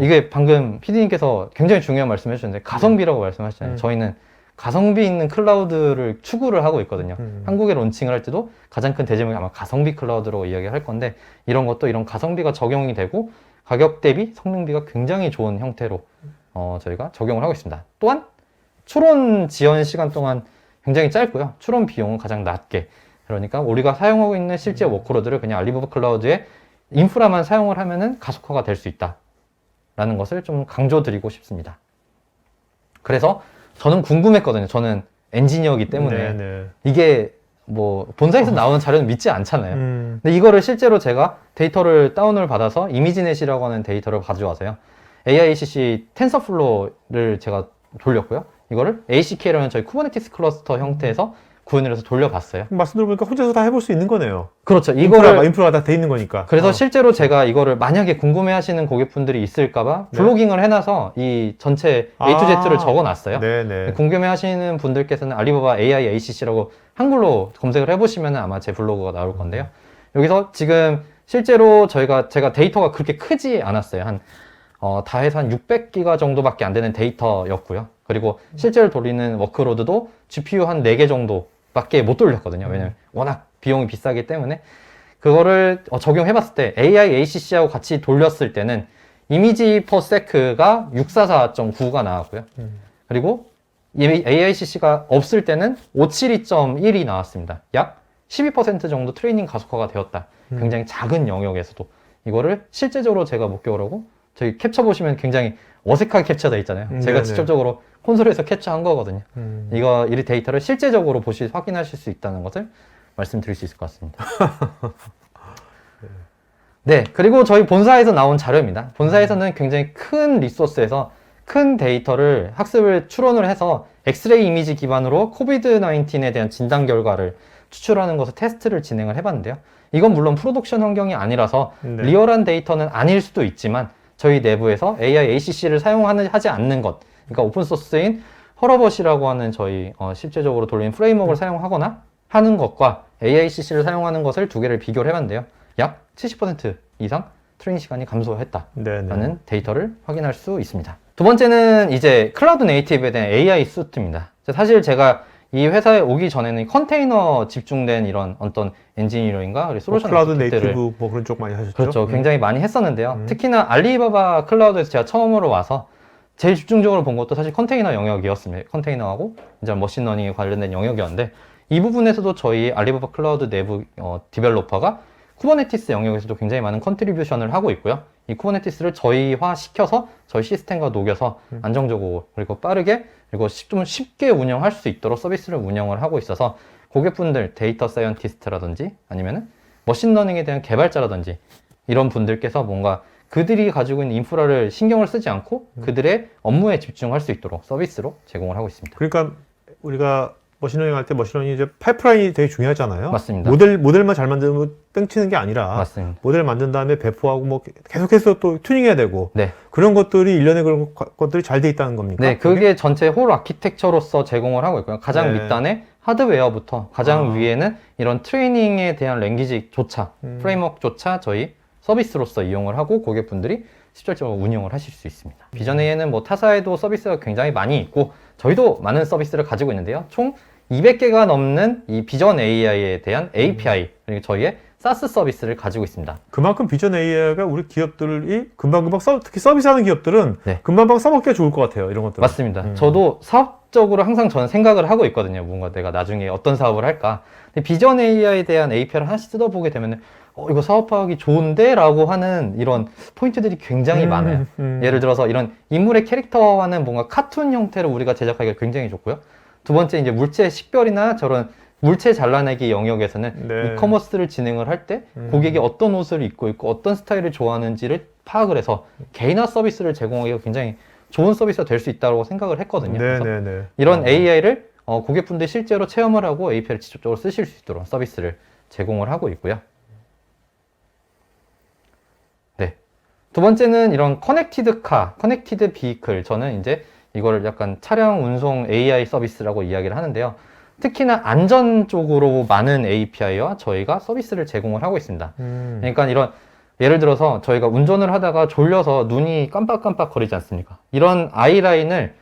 이게 방금 PD님께서 굉장히 중요한 말씀 해주셨는데 가성비라고 말씀하셨잖아요. 저희는 가성비 있는 클라우드를 추구를 하고 있거든요. 한국에 론칭을 할 때도 가장 큰 대제목이 아마 가성비 클라우드라고 이야기할 건데 이런 것도 이런 가성비가 적용이 되고 가격 대비 성능비가 굉장히 좋은 형태로 저희가 적용을 하고 있습니다. 또한 추론 지연 시간 동안 굉장히 짧고요. 추론 비용은 가장 낮게. 그러니까 우리가 사용하고 있는 실제 워크로드를 그냥 알리바바 클라우드에 인프라만 사용을 하면은 가속화가 될 수 있다. 라는 것을 좀 강조드리고 싶습니다. 그래서 저는 궁금했거든요. 저는 엔지니어이기 때문에 네네. 이게 뭐 본사에서 나오는 자료는 믿지 않잖아요. 근데 이거를 실제로 제가 데이터를 다운을 받아서 이미지넷이라고 하는 데이터를 가져와서요. AICC 텐서플로우를 제가 돌렸고요. 이거를 ACK라는 저희 쿠버네티스 클러스터 형태에서 구현을 해서 돌려봤어요. 말씀 들어보니까 혼자서 다 해볼 수 있는 거네요. 그렇죠. 이거를 인프라가 다 돼 있는 거니까. 그래서 실제로 제가 이거를 만약에 궁금해하시는 고객분들이 있을까봐 네. 블로깅을 해놔서 이 전체 A to Z를 적어놨어요. 네네. 궁금해하시는 분들께서는 알리바바 AI ACC라고 한글로 검색을 해보시면 아마 제 블로그가 나올 건데요. 여기서 지금 실제로 제가 데이터가 그렇게 크지 않았어요. 다 해서 한 600기가 정도밖에 안 되는 데이터였고요. 그리고 실제로 돌리는 워크로드도 GPU 한 4개 정도밖에 못 돌렸거든요. 왜냐면 워낙 비용이 비싸기 때문에 그거를 적용해봤을 때 AI ACC하고 같이 돌렸을 때는 이미지 퍼 세크가 644.9가 나왔고요. 그리고 AICC가 없을 때는 572.1이 나왔습니다. 약 12% 정도 트레이닝 가속화가 되었다. 굉장히 작은 영역에서도 이거를 실제적으로 제가 목격을 하고 저희 캡처 보시면 굉장히 어색하게 캡처되어 있잖아요. 제가 네네. 직접적으로 콘솔에서 캡처한 거거든요. 이 데이터를 실제적으로 확인하실 수 있다는 것을 말씀드릴 수 있을 것 같습니다. 네, 그리고 저희 본사에서 나온 자료입니다. 본사에서는 굉장히 큰 리소스에서 큰 데이터를 학습을 추론을 해서 엑스레이 이미지 기반으로 코비드-19에 대한 진단 결과를 추출하는 것을 테스트를 진행을 해봤는데요. 이건 물론 프로덕션 환경이 아니라서 네. 리얼한 데이터는 아닐 수도 있지만 저희 내부에서 AI ACC를 하지 않는 것, 그러니까 오픈소스인 허러벗이라고 하는 저희 실제적으로 돌린 프레임워크를 사용하거나 하는 것과 AICC를 사용하는 것을 두 개를 비교를 해봤는데요. 약 70% 이상 트레이닝 시간이 감소했다라는 네네. 데이터를 확인할 수 있습니다. 두 번째는 이제 클라우드 네이티브에 대한 AI 수트입니다. 사실 제가 이 회사에 오기 전에는 컨테이너 집중된 이런 어떤 엔지니어링과 그리고 솔루션 클라우드 아키텍트를 네이티브 뭐 그런 쪽 많이 하셨죠? 그렇죠. 굉장히 많이 했었는데요. 특히나 알리바바 클라우드에서 제가 처음으로 와서 제일 집중적으로 본 것도 사실 컨테이너 영역이었습니다. 컨테이너하고 이제 머신러닝에 관련된 영역이었는데 이 부분에서도 저희 알리바바 클라우드 내부 디벨로퍼가 쿠버네티스 영역에서도 굉장히 많은 컨트리뷰션을 하고 있고요. 이 쿠버네티스를 저희화 시켜서 저희 시스템과 녹여서 안정적으로 그리고 빠르게 그리고 좀 쉽게 운영할 수 있도록 서비스를 운영을 하고 있어서 고객분들 데이터 사이언티스트라든지 아니면은 머신러닝에 대한 개발자라든지 이런 분들께서 뭔가 그들이 가지고 있는 인프라를 신경을 쓰지 않고 그들의 업무에 집중할 수 있도록 서비스로 제공을 하고 있습니다. 그러니까 우리가 머신러닝 할 때 머신러닝 이제 파이프라인이 되게 중요하잖아요. 맞습니다. 모델만 잘 만들면 땡치는 게 아니라 맞습니다. 모델 만든 다음에 배포하고 뭐 계속해서 또 튜닝해야 되고 네. 그런 것들이 일련의 그런 것들이 잘 돼 있다는 겁니까? 네, 그게 전체 홀 아키텍처로서 제공을 하고 있고요. 가장 네. 밑단에 하드웨어부터 가장 위에는 이런 트레이닝에 대한 랭귀지조차, 프레임워크조차 저희 서비스로서 이용을 하고 고객분들이 실질적으로 운영을 하실 수 있습니다. 비전 AI는 뭐 타사에도 서비스가 굉장히 많이 있고 저희도 많은 서비스를 가지고 있는데요. 총 200개가 넘는 이 비전 AI에 대한 API, 그리고 저희의 SaaS 서비스를 가지고 있습니다. 그만큼 비전 AI가 우리 기업들이 금방금방 특히 서비스하는 기업들은 네. 금방금방 써먹기가 좋을 것 같아요. 이런 것들. 맞습니다. 저도 사업 지속적으로 항상 저는 생각을 하고 있거든요. 뭔가 내가 나중에 어떤 사업을 할까. 근데 비전 AI에 대한 API를 하나씩 뜯어보게 되면은 이거 사업하기 좋은데? 라고 하는 이런 포인트들이 굉장히 많아요. 예를 들어서 이런 인물의 캐릭터와는 뭔가 카툰 형태로 우리가 제작하기가 굉장히 좋고요. 두 번째 이제 물체 식별이나 저런 물체 잘라내기 영역에서는 네. 이커머스를 진행을 할 때 고객이 어떤 옷을 입고 있고 어떤 스타일을 좋아하는지를 파악을 해서 개인화 서비스를 제공하기가 굉장히 좋은 서비스가 될 수 있다고 생각을 했거든요. 그래서 네네네. 이런 AI를 고객분들이 실제로 체험을 하고 API를 직접적으로 쓰실 수 있도록 서비스를 제공을 하고 있고요. 네. 두 번째는 이런 커넥티드 카, 커넥티드 비이클. 저는 이제 이거를 약간 차량 운송 AI 서비스라고 이야기를 하는데요. 특히나 안전 쪽으로 많은 API와 저희가 서비스를 제공을 하고 있습니다. 그러니까 이런 예를 들어서 저희가 운전을 하다가 졸려서 눈이 깜빡깜빡 거리지 않습니까? 이런 아이라인을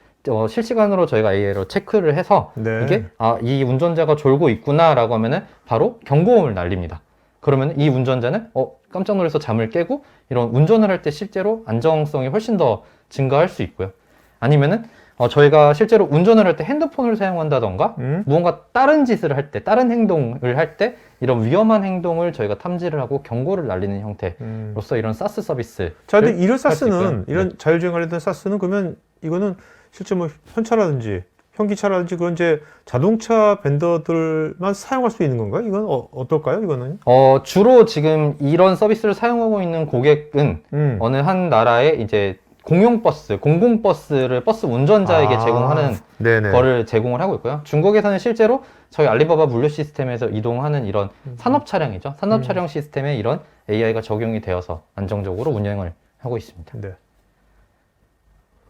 실시간으로 저희가 AI로 체크를 해서 네. 이게 이 운전자가 졸고 있구나 라고 하면은 바로 경고음을 날립니다. 그러면 이 운전자는 깜짝 놀라서 잠을 깨고 이런 운전을 할 때 실제로 안정성이 훨씬 더 증가할 수 있고요. 아니면은 저희가 실제로 운전을 할 때 핸드폰을 사용한다던가 무언가 다른 짓을 할 때, 다른 행동을 할 때 이런 위험한 행동을 저희가 탐지를 하고 경고를 날리는 형태로서 이런 사스 서비스. 자, 근데 이런 사스는, 이런 자율주행 관련된 사스는 그러면 이거는 실제 뭐 현차라든지 현기차라든지 그런 이제 자동차 벤더들만 사용할 수 있는 건가요? 이건 어떨까요? 이거는? 주로 지금 이런 서비스를 사용하고 있는 고객은 어느 한 나라의 이제 공용버스, 공공버스를 버스 운전자에게 제공하는 네네. 거를 제공을 하고 있고요. 중국에서는 실제로 저희 알리바바 물류 시스템에서 이동하는 이런 산업 차량이죠. 산업 차량 시스템에 이런 AI가 적용이 되어서 안정적으로 운영을 하고 있습니다. 네.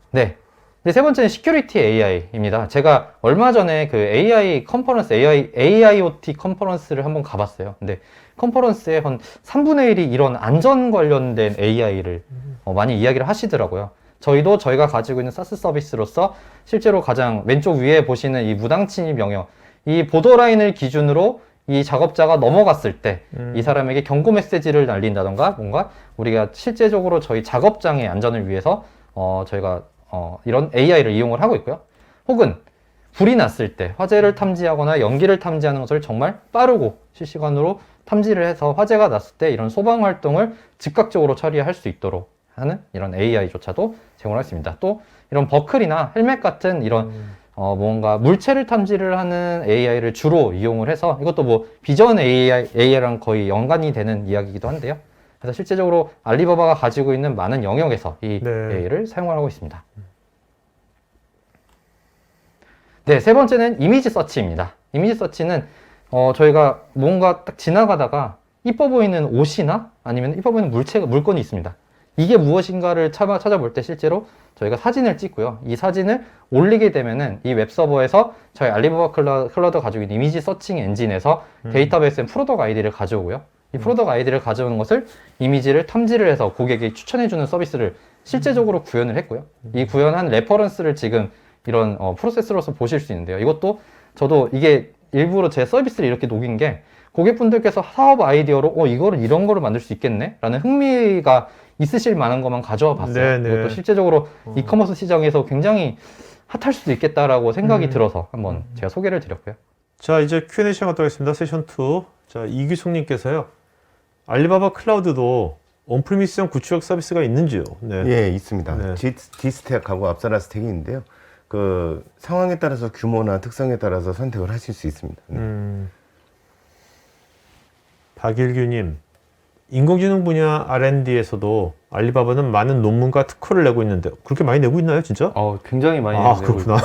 네. 이제 세 번째는 시큐리티 AI입니다. 제가 얼마 전에 그 AI 컨퍼런스, AIoT 컨퍼런스를 한번 가봤어요. 근데 컨퍼런스에 한 3분의 1이 이런 안전 관련된 AI를 많이 이야기를 하시더라고요. 저희도 저희가 가지고 있는 사스 서비스로서 실제로 가장 왼쪽 위에 보시는 이 무당 침입 영역, 이 보더라인을 기준으로 이 작업자가 넘어갔을 때 이 사람에게 경고 메시지를 날린다던가 뭔가 우리가 실제적으로 저희 작업장의 안전을 위해서 저희가 이런 AI를 이용을 하고 있고요. 혹은 불이 났을 때 화재를 탐지하거나 연기를 탐지하는 것을 정말 빠르고 실시간으로 탐지를 해서 화재가 났을 때 이런 소방 활동을 즉각적으로 처리할 수 있도록 하는 이런 AI조차도 제공을 했습니다. 또 이런 버클이나 헬멧 같은 이런 뭔가 물체를 탐지를 하는 AI를 주로 이용을 해서 이것도 뭐 비전 AI랑 거의 연관이 되는 이야기이기도 한데요. 그래서 실제적으로 알리바바가 가지고 있는 많은 영역에서 이 AI를 사용하고 있습니다. 네, 세 번째는 이미지 서치입니다. 이미지 서치는 저희가 뭔가 딱 지나가다가 이뻐 보이는 옷이나 아니면 이뻐 보이는 물건이 있습니다. 이게 무엇인가를 찾아볼 때 실제로 저희가 사진을 찍고요. 이 사진을 올리게 되면은 이 웹서버에서 저희 알리바바 클라우드 가지고 있는 이미지 서칭 엔진에서 데이터베이스엔 프로덕트 아이디를 가져오고요. 이 프로덕트 아이디를 가져오는 것을 이미지를 탐지를 해서 고객에게 추천해주는 서비스를 실제적으로 구현을 했고요. 이 구현한 레퍼런스를 지금 이런 프로세스로서 보실 수 있는데요. 이것도 저도 이게 일부러 제 서비스를 이렇게 녹인 게 고객분들께서 사업 아이디어로 이거를 이런 거를 만들 수 있겠네? 라는 흥미가 있으실 만한 것만 가져와 봤어요. 네네. 이것도 실제적으로 이커머스 시장에서 굉장히 핫할 수도 있겠다라고 생각이 들어서 한번 제가 소개를 드렸고요. 자, 이제 Q&A 시간 갖도록 하겠습니다. 세션 2. 자, 이규숙님께서요. 알리바바 클라우드도 온프리미스형 구축 서비스가 있는지요? 네. 예, 있습니다. 네. D스택하고 앞사라 스택이 있는데요. 그 상황에 따라서 규모나 특성에 따라서 선택을 하실 수 있습니다. 네. 박일규님, 인공지능 분야 R&D에서도 알리바바는 많은 논문과 특허를 내고 있는데 그렇게 많이 내고 있나요, 진짜? 굉장히 많이 그렇구나.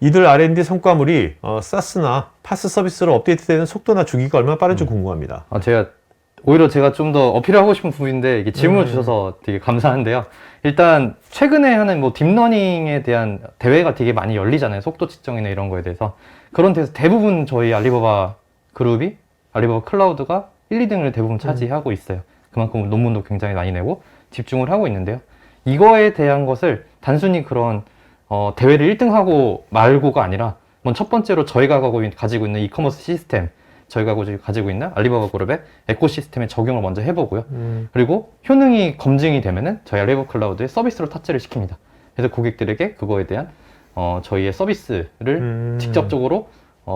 이들 R&D 성과물이 사스나 파스 서비스로 업데이트되는 속도나 주기가 얼마나 빠른지 궁금합니다. 제가 좀 더 어필하고 싶은 부분인데 이게 질문을 주셔서 되게 감사한데요. 일단 최근에 하는 뭐 딥러닝에 대한 대회가 되게 많이 열리잖아요. 속도 측정이나 이런 거에 대해서. 그런 데서 대부분 저희 알리바바 그룹이 알리바바 클라우드가 1, 2등을 대부분 차지하고 있어요. 그만큼 논문도 굉장히 많이 내고 집중을 하고 있는데요. 이거에 대한 것을 단순히 그런 대회를 1등하고 말고가 아니라 첫 번째로 저희가 가지고 있는 이커머스 시스템, 저희가 가지고 있는 알리바바 그룹의 에코시스템에 적용을 먼저 해보고요. 그리고 효능이 검증이 되면은 저희 알리바바 클라우드에 서비스로 타치를 시킵니다. 그래서 고객들에게 그거에 대한 저희의 서비스를 직접적으로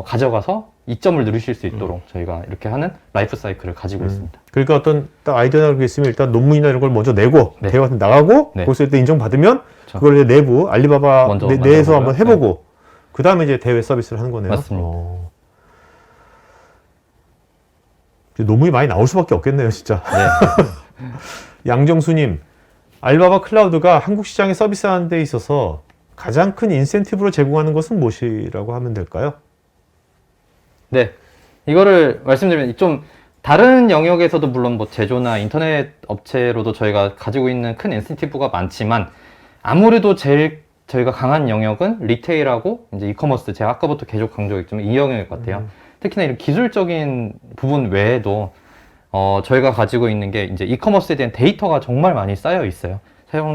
가져가서 이점을 누리실 수 있도록 저희가 이렇게 하는 라이프 사이클을 가지고 있습니다. 그러니까 어떤 딱 아이디어나 그런 게 있으면 일단 논문이나 이런 걸 먼저 내고 네. 대회 같은 데 나가고 네. 거기서 일단 인정받으면 그렇죠. 그걸 이제 내부 알리바바 먼저 내에서 만들어보고요. 한번 해보고 그 다음에 이제 대회 서비스를 하는 거네요. 맞습니다. 논문이 많이 나올 수밖에 없겠네요, 진짜. 네. 양정수님, 알리바바 클라우드가 한국 시장에 서비스하는 데 있어서 가장 큰 인센티브로 제공하는 것은 무엇이라고 하면 될까요? 네. 이거를 말씀드리면 좀 다른 영역에서도 물론 뭐 제조나 인터넷 업체로도 저희가 가지고 있는 큰 인센티브가 많지만 아무래도 제일 저희가 강한 영역은 리테일하고 이제 이커머스, 제가 아까부터 계속 강조했지만 이 영역일 것 같아요. 특히나 이런 기술적인 부분 외에도 저희가 가지고 있는 게 이제 이커머스에 대한 데이터가 정말 많이 쌓여 있어요.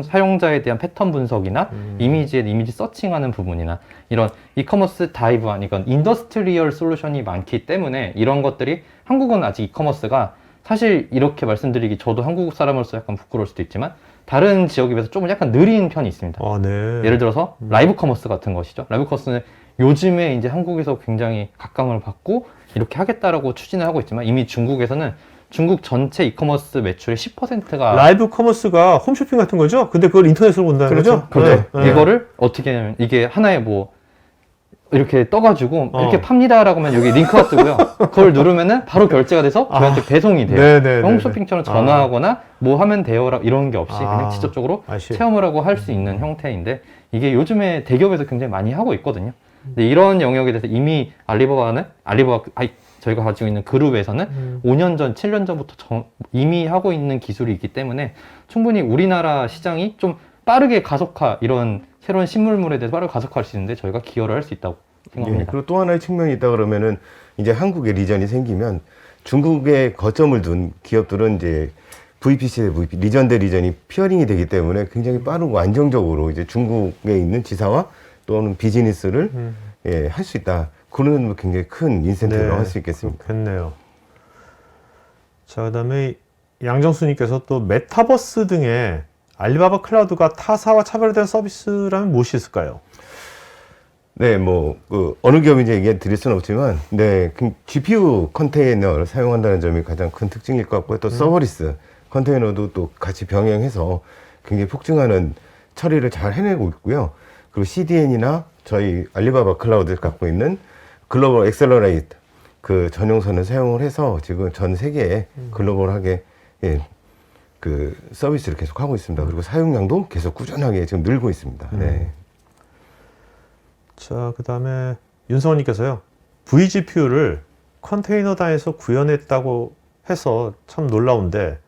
사용자에 대한 패턴 분석이나 이미지 서칭하는 부분이나 이런 이커머스 다이브한 이건 인더스트리얼 솔루션이 많기 때문에 이런 것들이 한국은 아직 이커머스가 사실 이렇게 말씀드리기 저도 한국 사람으로서 약간 부끄러울 수도 있지만 다른 지역에 비해서 조금 약간 느린 편이 있습니다. 아, 네. 예를 들어서 라이브 커머스 같은 것이죠. 라이브 커머스는 요즘에 이제 한국에서 굉장히 각광을 받고 이렇게 하겠다라고 추진을 하고 있지만 이미 중국에서는 중국 전체 이커머스 매출의 10%가 라이브 커머스가 홈쇼핑 같은 거죠? 근데 그걸 인터넷으로 본다는 그렇죠. 거죠? 그렇죠. 네. 이거를 어떻게 하냐면 이게 하나의 뭐 이렇게 떠가지고 이렇게 어. 팝니다라고 하면 여기 링크가 뜨고요. 그걸 누르면은 바로 결제가 돼서 저희한테 배송이 돼요. 네네네. 홈쇼핑처럼 전화하거나 뭐 하면 돼요라 이런 게 없이 그냥 직접적으로 아쉬워. 체험을 하고 할 수 있는 형태인데 이게 요즘에 대기업에서 굉장히 많이 하고 있거든요. 근데 이런 영역에 대해서 이미 저희가 가지고 있는 그룹에서는 5년 전, 7년 전부터 이미 하고 있는 기술이 있기 때문에 충분히 우리나라 시장이 좀 빠르게 가속화, 이런 새로운 신물물에 대해서 빠르게 가속화할 수 있는데 저희가 기여를 할 수 있다고 생각합니다. 그리고 또 하나의 측면이 있다 그러면은 이제 한국에 리전이 생기면 중국에 거점을 둔 기업들은 이제 VPC 대 VP, 리전 대 리전이 피어링이 되기 때문에 굉장히 빠르고 안정적으로 이제 중국에 있는 지사와 또는 비즈니스를 할 수 있다. 그런 굉장히 큰 인센티브로 할 수 있겠습니다. 그렇겠네요. 자, 그 다음에 양정수님께서 또 메타버스 등의 알리바바 클라우드가 타사와 차별화된 서비스라면 무엇이 있을까요? 네, 뭐, 어느 기업인지 얘기해 드릴 수는 없지만, 네, GPU 컨테이너를 사용한다는 점이 가장 큰 특징일 것 같고요. 또 서버리스 컨테이너도 또 같이 병행해서 굉장히 폭증하는 처리를 잘 해내고 있고요. 그리고 CDN이나 저희 알리바바 클라우드를 갖고 있는 글로벌 엑셀러레이트 그 전용선을 사용을 해서 지금 전 세계에 글로벌하게 그 서비스를 계속 하고 있습니다. 그리고 사용량도 계속 꾸준하게 지금 늘고 있습니다. 네. 자, 그 다음에 윤성원님께서요. vGPU를 컨테이너 단에서 구현했다고 해서 참 놀라운데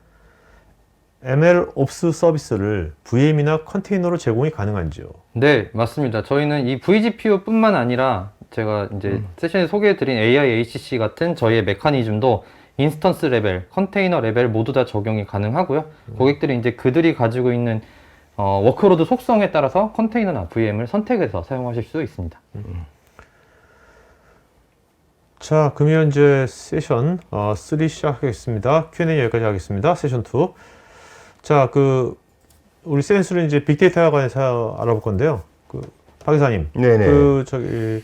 MLOps 서비스를 VM이나 컨테이너로 제공이 가능한지요? 네, 맞습니다. 저희는 이 vGPU뿐만 아니라 제가 이제 세션에 소개해드린 AI-HC 같은 저희의 메커니즘도 인스턴스 레벨, 컨테이너 레벨 모두 다 적용이 가능하고요. 고객들이 이제 그들이 가지고 있는 워크로드 속성에 따라서 컨테이너나 VM을 선택해서 사용하실 수 있습니다. 자, 그러면 이제 세션 3 시작하겠습니다. Q&A 여기까지 하겠습니다. 세션 2. 자, 우리 센스를 이제 빅데이터에 관해서 알아볼 건데요. 박 이사님, 네네.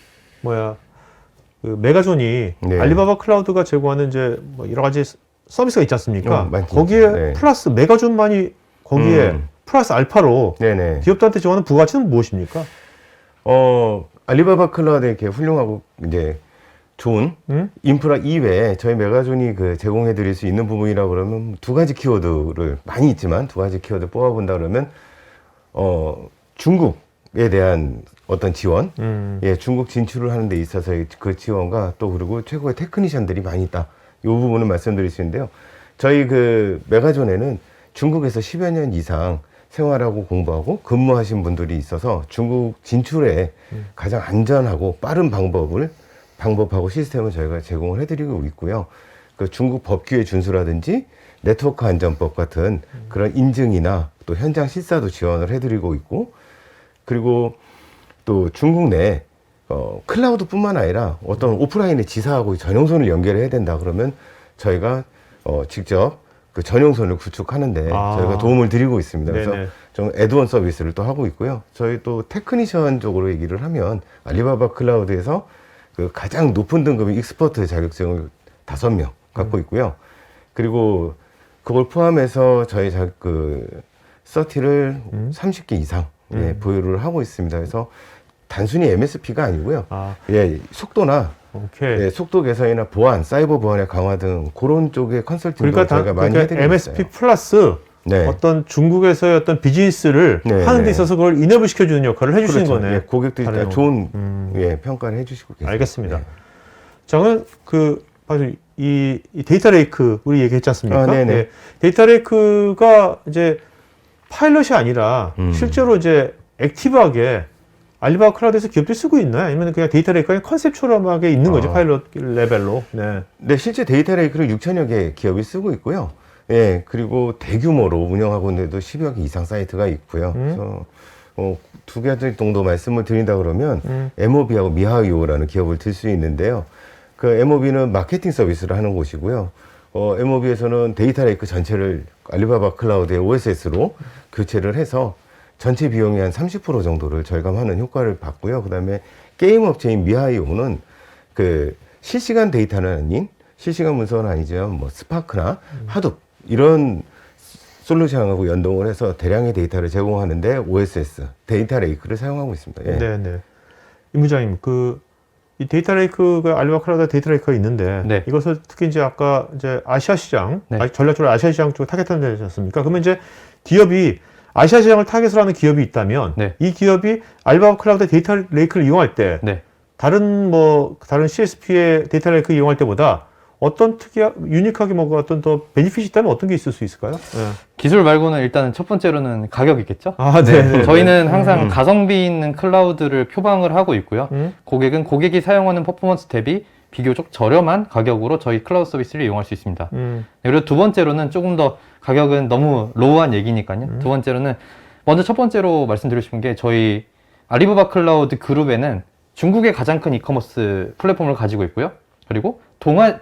메가존이 네. 알리바바 클라우드가 제공하는 이제 뭐 여러 가지 서비스가 있지 않습니까? 많죠. 거기에 네. 플러스 메가존만이 거기에 플러스 알파로 네네. 기업들한테 제공하는 부가치는 무엇입니까? 알리바바 클라우드에 이렇게 훌륭하고 이제 좋은 인프라 이외에 저희 메가존이 제공해 드릴 수 있는 부분이라고 그러면 두 가지 키워드를 많이 있지만 두 가지 키워드 뽑아본다 그러면 중국에 대한 어떤 지원, 중국 진출을 하는 데 있어서의 그 지원과 또 그리고 최고의 테크니션들이 많이 있다. 이 부분은 말씀드릴 수 있는데요. 저희 메가존에는 중국에서 10여 년 이상 생활하고 공부하고 근무하신 분들이 있어서 중국 진출에 가장 안전하고 빠른 방법하고 시스템을 저희가 제공을 해드리고 있고요. 그 중국 법규의 준수라든지 네트워크 안전법 같은 그런 인증이나 또 현장 실사도 지원을 해드리고 있고, 그리고 또 중국 내 클라우드뿐만 아니라 어떤 오프라인의 지사하고 전용선을 연결해야 된다 그러면 저희가 직접 그 전용선을 구축하는데 저희가 도움을 드리고 있습니다. 그래서 네네. 좀 애드온 서비스를 또 하고 있고요. 저희 또 테크니션 쪽으로 얘기를 하면 알리바바 클라우드에서 그 가장 높은 등급의 익스퍼트 자격증을 5명 갖고 있고요. 그리고 그걸 포함해서 저희 그 서티를 30개 이상 보유를 하고 있습니다. 그래서 단순히 MSP가 아니고요. 예, 속도나 오케이. 예, 속도 개선이나 보안, 사이버 보안의 강화 등 그런 쪽의 컨설팅도 그러니까 저희가 많이 해드리고 MSP 있어요. 플러스 네. 어떤 중국에서의 어떤 비즈니스를 네, 하는 데 네. 있어서 그걸 인업을 시켜주는 역할을 해주시는 그렇죠. 거네. 예, 고객들이 다른 다 좋은 예, 평가를 해주시고 계십니다. 알겠습니다. 네. 저는 바로 이 데이터 레이크 우리 얘기했지 않습니까? 네네. 네. 데이터 레이크가 이제 파일럿이 아니라 실제로 이제 액티브하게 알리바바 클라우드에서 기업들이 쓰고 있나요? 아니면 그냥 데이터 레이크가 컨셉처럼하게 있는 거죠? 파일럿 레벨로. 네. 네, 실제 데이터 레이크를 6천여 개 기업이 쓰고 있고요. 예, 그리고 대규모로 운영하고 있는데도 10여 개 이상 사이트가 있고요. 그래서 두 가지 정도 말씀을 드린다 그러면 MOB하고 미하이오라는 기업을 들 수 있는데요. 그 MOB는 마케팅 서비스를 하는 곳이고요. MOB에서는 데이터 레이크 전체를 알리바바 클라우드의 OSS로 교체를 해서 전체 비용이 한 30% 정도를 절감하는 효과를 봤고요. 그 다음에 게임 업체인 미하이오는 그 실시간 데이터는 아닌, 실시간 문서는 아니지만 뭐 스파크나 하둡 이런 솔루션하고 연동을 해서 대량의 데이터를 제공하는데 OSS, 데이터 레이크를 사용하고 있습니다. 예. 네. 임 부장님, 이 데이터 레이크가 알리바바 클라우드 데이터 레이크가 있는데 네. 이것을 특히 이제 아까 이제 아시아 시장, 네. 전략적으로 아시아 시장 쪽을 타겟하는 데지 않습니까? 그러면 이제 기업이 아시아 시장을 타겟으로 하는 기업이 있다면 네. 이 기업이 알리바바 클라우드 데이터 레이크를 이용할 때 네. 다른 CSP의 데이터 레이크 이용할 때보다 어떤 유니크하게 뭔가 어떤 더 베니핏이 있다면 어떤 게 있을 수 있을까요? 네. 기술 말고는 일단은 첫 번째로는 가격이겠죠. 네. 저희는 항상 가성비 있는 클라우드를 표방을 하고 있고요. 고객은 고객이 사용하는 퍼포먼스 대비 비교적 저렴한 가격으로 저희 클라우드 서비스를 이용할 수 있습니다. 네, 그리고 두 번째로는 조금 더 가격은 너무 로우한 얘기니까요. 두 번째로는 먼저 첫 번째로 말씀드리고 싶은 게 저희 알리바바 클라우드 그룹에는 중국의 가장 큰 이커머스 플랫폼을 가지고 있고요. 그리고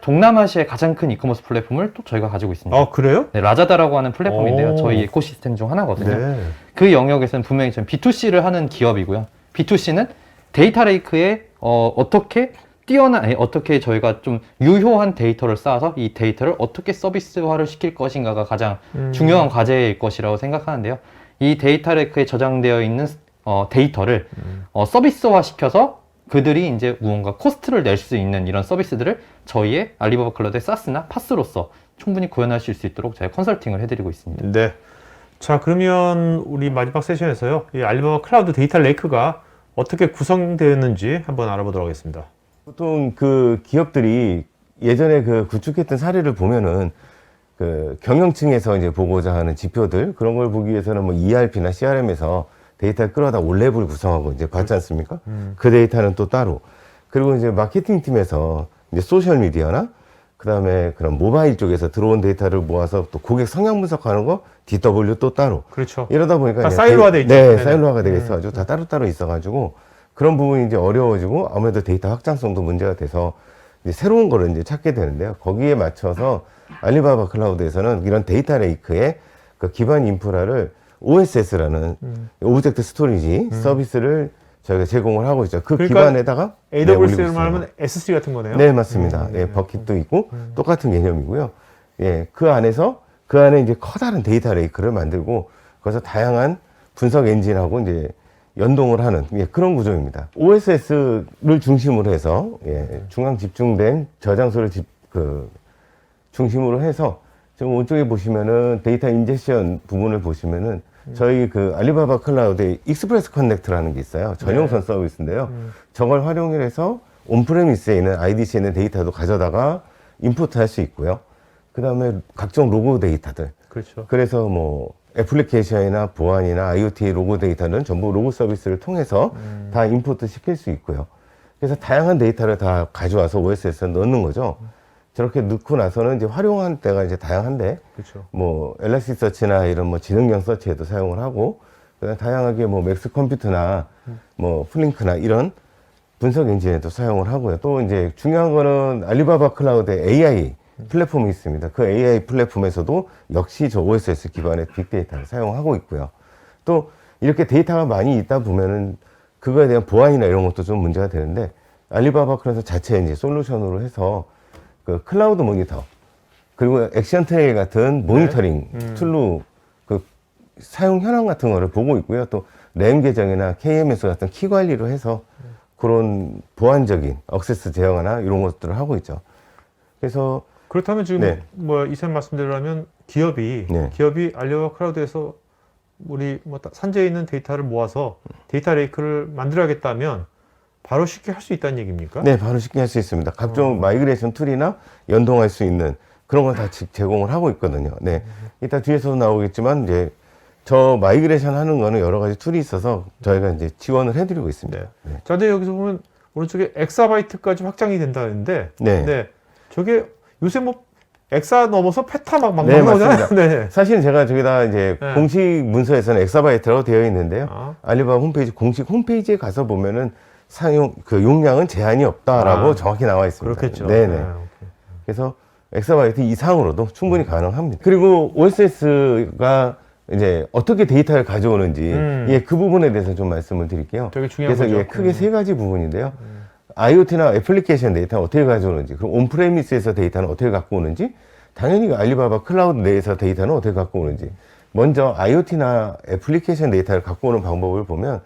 동남아시아의 가장 큰 이커머스 플랫폼을 또 저희가 가지고 있습니다. 그래요? 네, 라자다라고 하는 플랫폼인데요. 오. 저희 에코시스템 중 하나거든요. 네. 그 영역에서는 분명히 좀 B2C를 하는 기업이고요. B2C는 데이터 레이크에 어떻게 어떻게 저희가 좀 유효한 데이터를 쌓아서 이 데이터를 어떻게 서비스화를 시킬 것인가가 가장 중요한 과제일 것이라고 생각하는데요. 이 데이터 레이크에 저장되어 있는 데이터를 서비스화 시켜서 그들이 이제 무언가 코스트를 낼 수 있는 이런 서비스들을 저희의 알리바바 클라우드의 사스나 파스로서 충분히 구현하실 수 있도록 저희가 컨설팅을 해드리고 있습니다. 네. 자, 그러면 우리 마지막 세션에서요, 이 알리바바 클라우드 데이터 레이크가 어떻게 구성되었는지 한번 알아보도록 하겠습니다. 보통 그 기업들이 예전에 그 구축했던 사례를 보면은 그 경영층에서 이제 보고자 하는 지표들 그런 걸 보기 위해서는 뭐 ERP나 CRM에서 데이터를 끌어다 올랩을 구성하고 이제 봤지 않습니까? 그 데이터는 또 따로. 그리고 이제 마케팅 팀에서 이제 소셜 미디어나 그 다음에 그런 모바일 쪽에서 들어온 데이터를 모아서 또 고객 성향 분석하는 거 DW 또 따로. 그렇죠. 이러다 보니까 이제 사일로화 돼 있죠. 네, 네네. 사일로화가 되어 있어가지고 다 따로따로 있어가지고 그런 부분이 이제 어려워지고 아무래도 데이터 확장성도 문제가 돼서 이제 새로운 거를 이제 찾게 되는데요. 거기에 맞춰서 알리바바 클라우드에서는 이런 데이터 레이크의 그 기반 인프라를 OSS라는 오브젝트 스토리지 서비스를 저희가 제공을 하고 있죠. 그 그러니까 기반에다가 AWS를 말하면 S3 같은 거네요. 네, 맞습니다. 예, 버킷도 있고 똑같은 개념이고요. 예, 그 안에 이제 커다란 데이터 레이크를 만들고 거기서 다양한 분석 엔진하고 이제 연동을 하는 그런 구조입니다. OSS를 중심으로 해서 중앙 집중된 저장소를 중심으로 해서 지금 오쪽에 보시면은 데이터 인젝션 부분을 보시면은 저희 그 알리바바 클라우드에 익스프레스 커넥트라는 게 있어요. 전용선 서비스인데요. 저걸 활용해서 온프레미스에 있는 IDC에 있는 데이터도 가져다가 임포트 할 수 있고요. 그 다음에 각종 로고 데이터들. 그렇죠. 그래서 뭐 애플리케이션이나 보안이나 IoT 로고 데이터는 전부 로고 서비스를 통해서 다 임포트 시킬 수 있고요. 그래서 다양한 데이터를 다 가져와서 OSS에 넣는 거죠. 저렇게 넣고 나서는 이제 활용한 때가 이제 다양한데, 그렇죠. 뭐 엘라스티서치나 이런 뭐 지능형 서치에도 사용을 하고, 그다음 다양하게 뭐 맥스 컴퓨터나 뭐 플링크나 이런 분석 엔진에도 사용을 하고요. 또 이제 중요한 거는 알리바바 클라우드의 AI 플랫폼이 있습니다. 그 AI 플랫폼에서도 역시 저 OSS 기반의 빅데이터를 사용하고 있고요. 또 이렇게 데이터가 많이 있다 보면은 그거에 대한 보안이나 이런 것도 좀 문제가 되는데 알리바바 클라우드 자체 이제 솔루션으로 해서 그 클라우드 모니터 그리고 액션 트레일 같은 모니터링 툴로 그 사용 현황 같은 거를 보고 있고요. 또 램 계정이나 KMS 같은 키 관리로 해서 그런 보안적인 액세스 제어나 이런 것들을 하고 있죠. 그래서 그렇다면 지금 네. 뭐 이사님 말씀대로라면 기업이 알리바바 클라우드에서 우리 뭐 산재에 있는 데이터를 모아서 데이터 레이크를 만들어야겠다면 바로 쉽게 할 수 있다는 얘기입니까? 네, 바로 쉽게 할 수 있습니다. 각종 마이그레이션 툴이나 연동할 수 있는 그런 걸 다 제공을 하고 있거든요. 네, 이따 뒤에서도 나오겠지만 이제 저 마이그레이션 하는 거는 여러 가지 툴이 있어서 저희가 이제 지원을 해드리고 있습니다. 네. 자, 근데 여기서 보면 오른쪽에 엑사바이트까지 확장이 된다는데, 네. 저게 요새 뭐 엑사 넘어서 페타 막 네, 나오잖아요. 맞습니다. 네. 사실 제가 저기다 이제 네. 공식 문서에서는 엑사바이트라고 되어 있는데요. 아. 알리바바 홈페이지 공식 홈페이지에 가서 보면은 사용 그 용량은 제한이 없다라고 정확히 나와 있습니다. 그렇겠죠. 네네. 오케이. 그래서 엑사바이트 이상으로도 충분히 가능합니다. 그리고 OSS가 이제 어떻게 데이터를 가져오는지 예, 그 부분에 대해서 좀 말씀을 드릴게요. 되게 중요한 그래서 거죠. 예, 크게 세 가지 부분인데요. IoT나 애플리케이션 데이터는 어떻게 가져오는지, 그리고 온프레미스에서 데이터는 어떻게 갖고 오는지, 당연히 알리바바 클라우드 내에서 데이터는 어떻게 갖고 오는지. 먼저 IoT나 애플리케이션 데이터를 갖고 오는 방법을 보면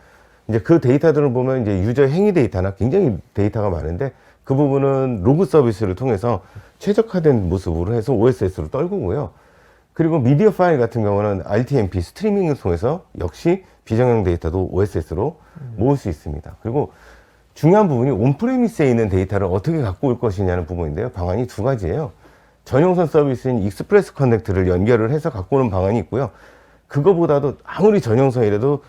이제 그 데이터들을 보면 이제 유저 행위 데이터나 굉장히 데이터가 많은데 그 부분은 로그 서비스를 통해서 최적화된 모습으로 해서 OSS로 떨구고요. 그리고 미디어 파일 같은 경우는 RTMP 스트리밍을 통해서 역시 비정형 데이터도 OSS로 모을 수 있습니다. 그리고 중요한 부분이 온프레미스에 있는 데이터를 어떻게 갖고 올 것이냐는 부분인데요. 방안이 두 가지예요. 전용선 서비스인 익스프레스 커넥트를 연결을 해서 갖고 오는 방안이 있고요. 그거보다도 아무리 전용선이라도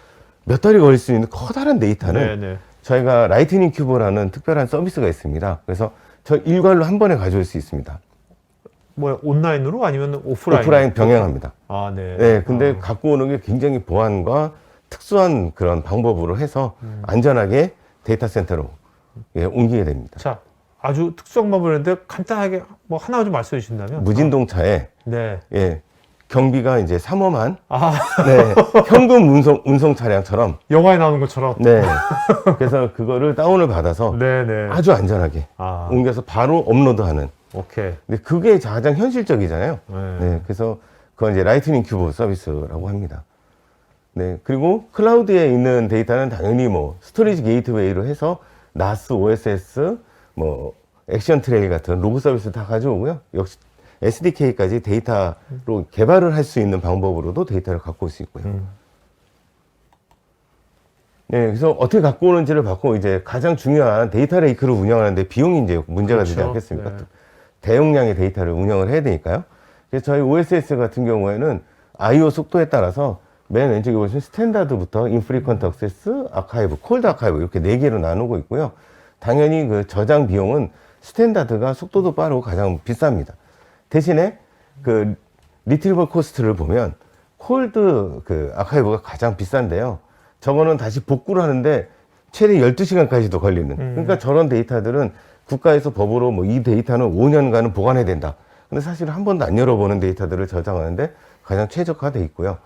몇 달이 걸릴 수 있는 커다란 데이터는 저희가 라이트닝 큐브라는 특별한 서비스가 있습니다. 그래서 저 일괄로 한 번에 가져올 수 있습니다. 뭐야, 온라인으로 아니면 오프라인? 오프라인 병행합니다. 아, 네. 네, 근데 갖고 오는 게 굉장히 보안과 특수한 그런 방법으로 해서 안전하게 데이터 센터로 예, 옮기게 됩니다. 자, 아주 특수한 방법을 했는데 간단하게 뭐 하나 좀 말씀해 주신다면? 무진동차에 네. 예, 경비가 이제 3호만 아, 네, 현금 운송 차량처럼 영화에 나오는 것처럼. 네. 그래서 그거를 다운을 받아서 네네. 아주 안전하게 아, 옮겨서 바로 업로드하는. 오케이. 근데 그게 가장 현실적이잖아요. 네. 네. 그래서 그건 이제 라이트닝 큐브 서비스라고 합니다. 네. 그리고 클라우드에 있는 데이터는 당연히 뭐 스토리지 게이트웨이로 해서 NAS, OSS, 뭐 액션 트레일 같은 로그 서비스 다 가져오고요. 역시 SDK까지 데이터로 개발을 할 수 있는 방법으로도 데이터를 갖고 올 수 있고요. 네, 그래서 어떻게 갖고 오는지를 받고 이제 가장 중요한 데이터 레이크를 운영하는데 비용이 이제 문제가 되지 그렇죠. 않겠습니까? 네. 대용량의 데이터를 운영을 해야 되니까요. 그래서 저희 OSS 같은 경우에는 I/O 속도에 따라서 맨 왼쪽에 보시면 스탠다드부터 인프리퀀트 액세스, 아카이브, 콜드 아카이브 이렇게 4개로 나누고 있고요. 당연히 그 저장 비용은 스탠다드가 속도도 빠르고 가장 비쌉니다. 대신에 그 리트리버 코스트를 보면 콜드 그 아카이브가 가장 비싼데요. 저거는 다시 복구를 하는데 최대 12시간까지도 걸리는. 그러니까 저런 데이터들은 국가에서 법으로 뭐 이 데이터는 5년간은 보관해야 된다. 근데 사실 한 번도 안 열어보는 데이터들을 저장하는데 가장 최적화돼 있고요.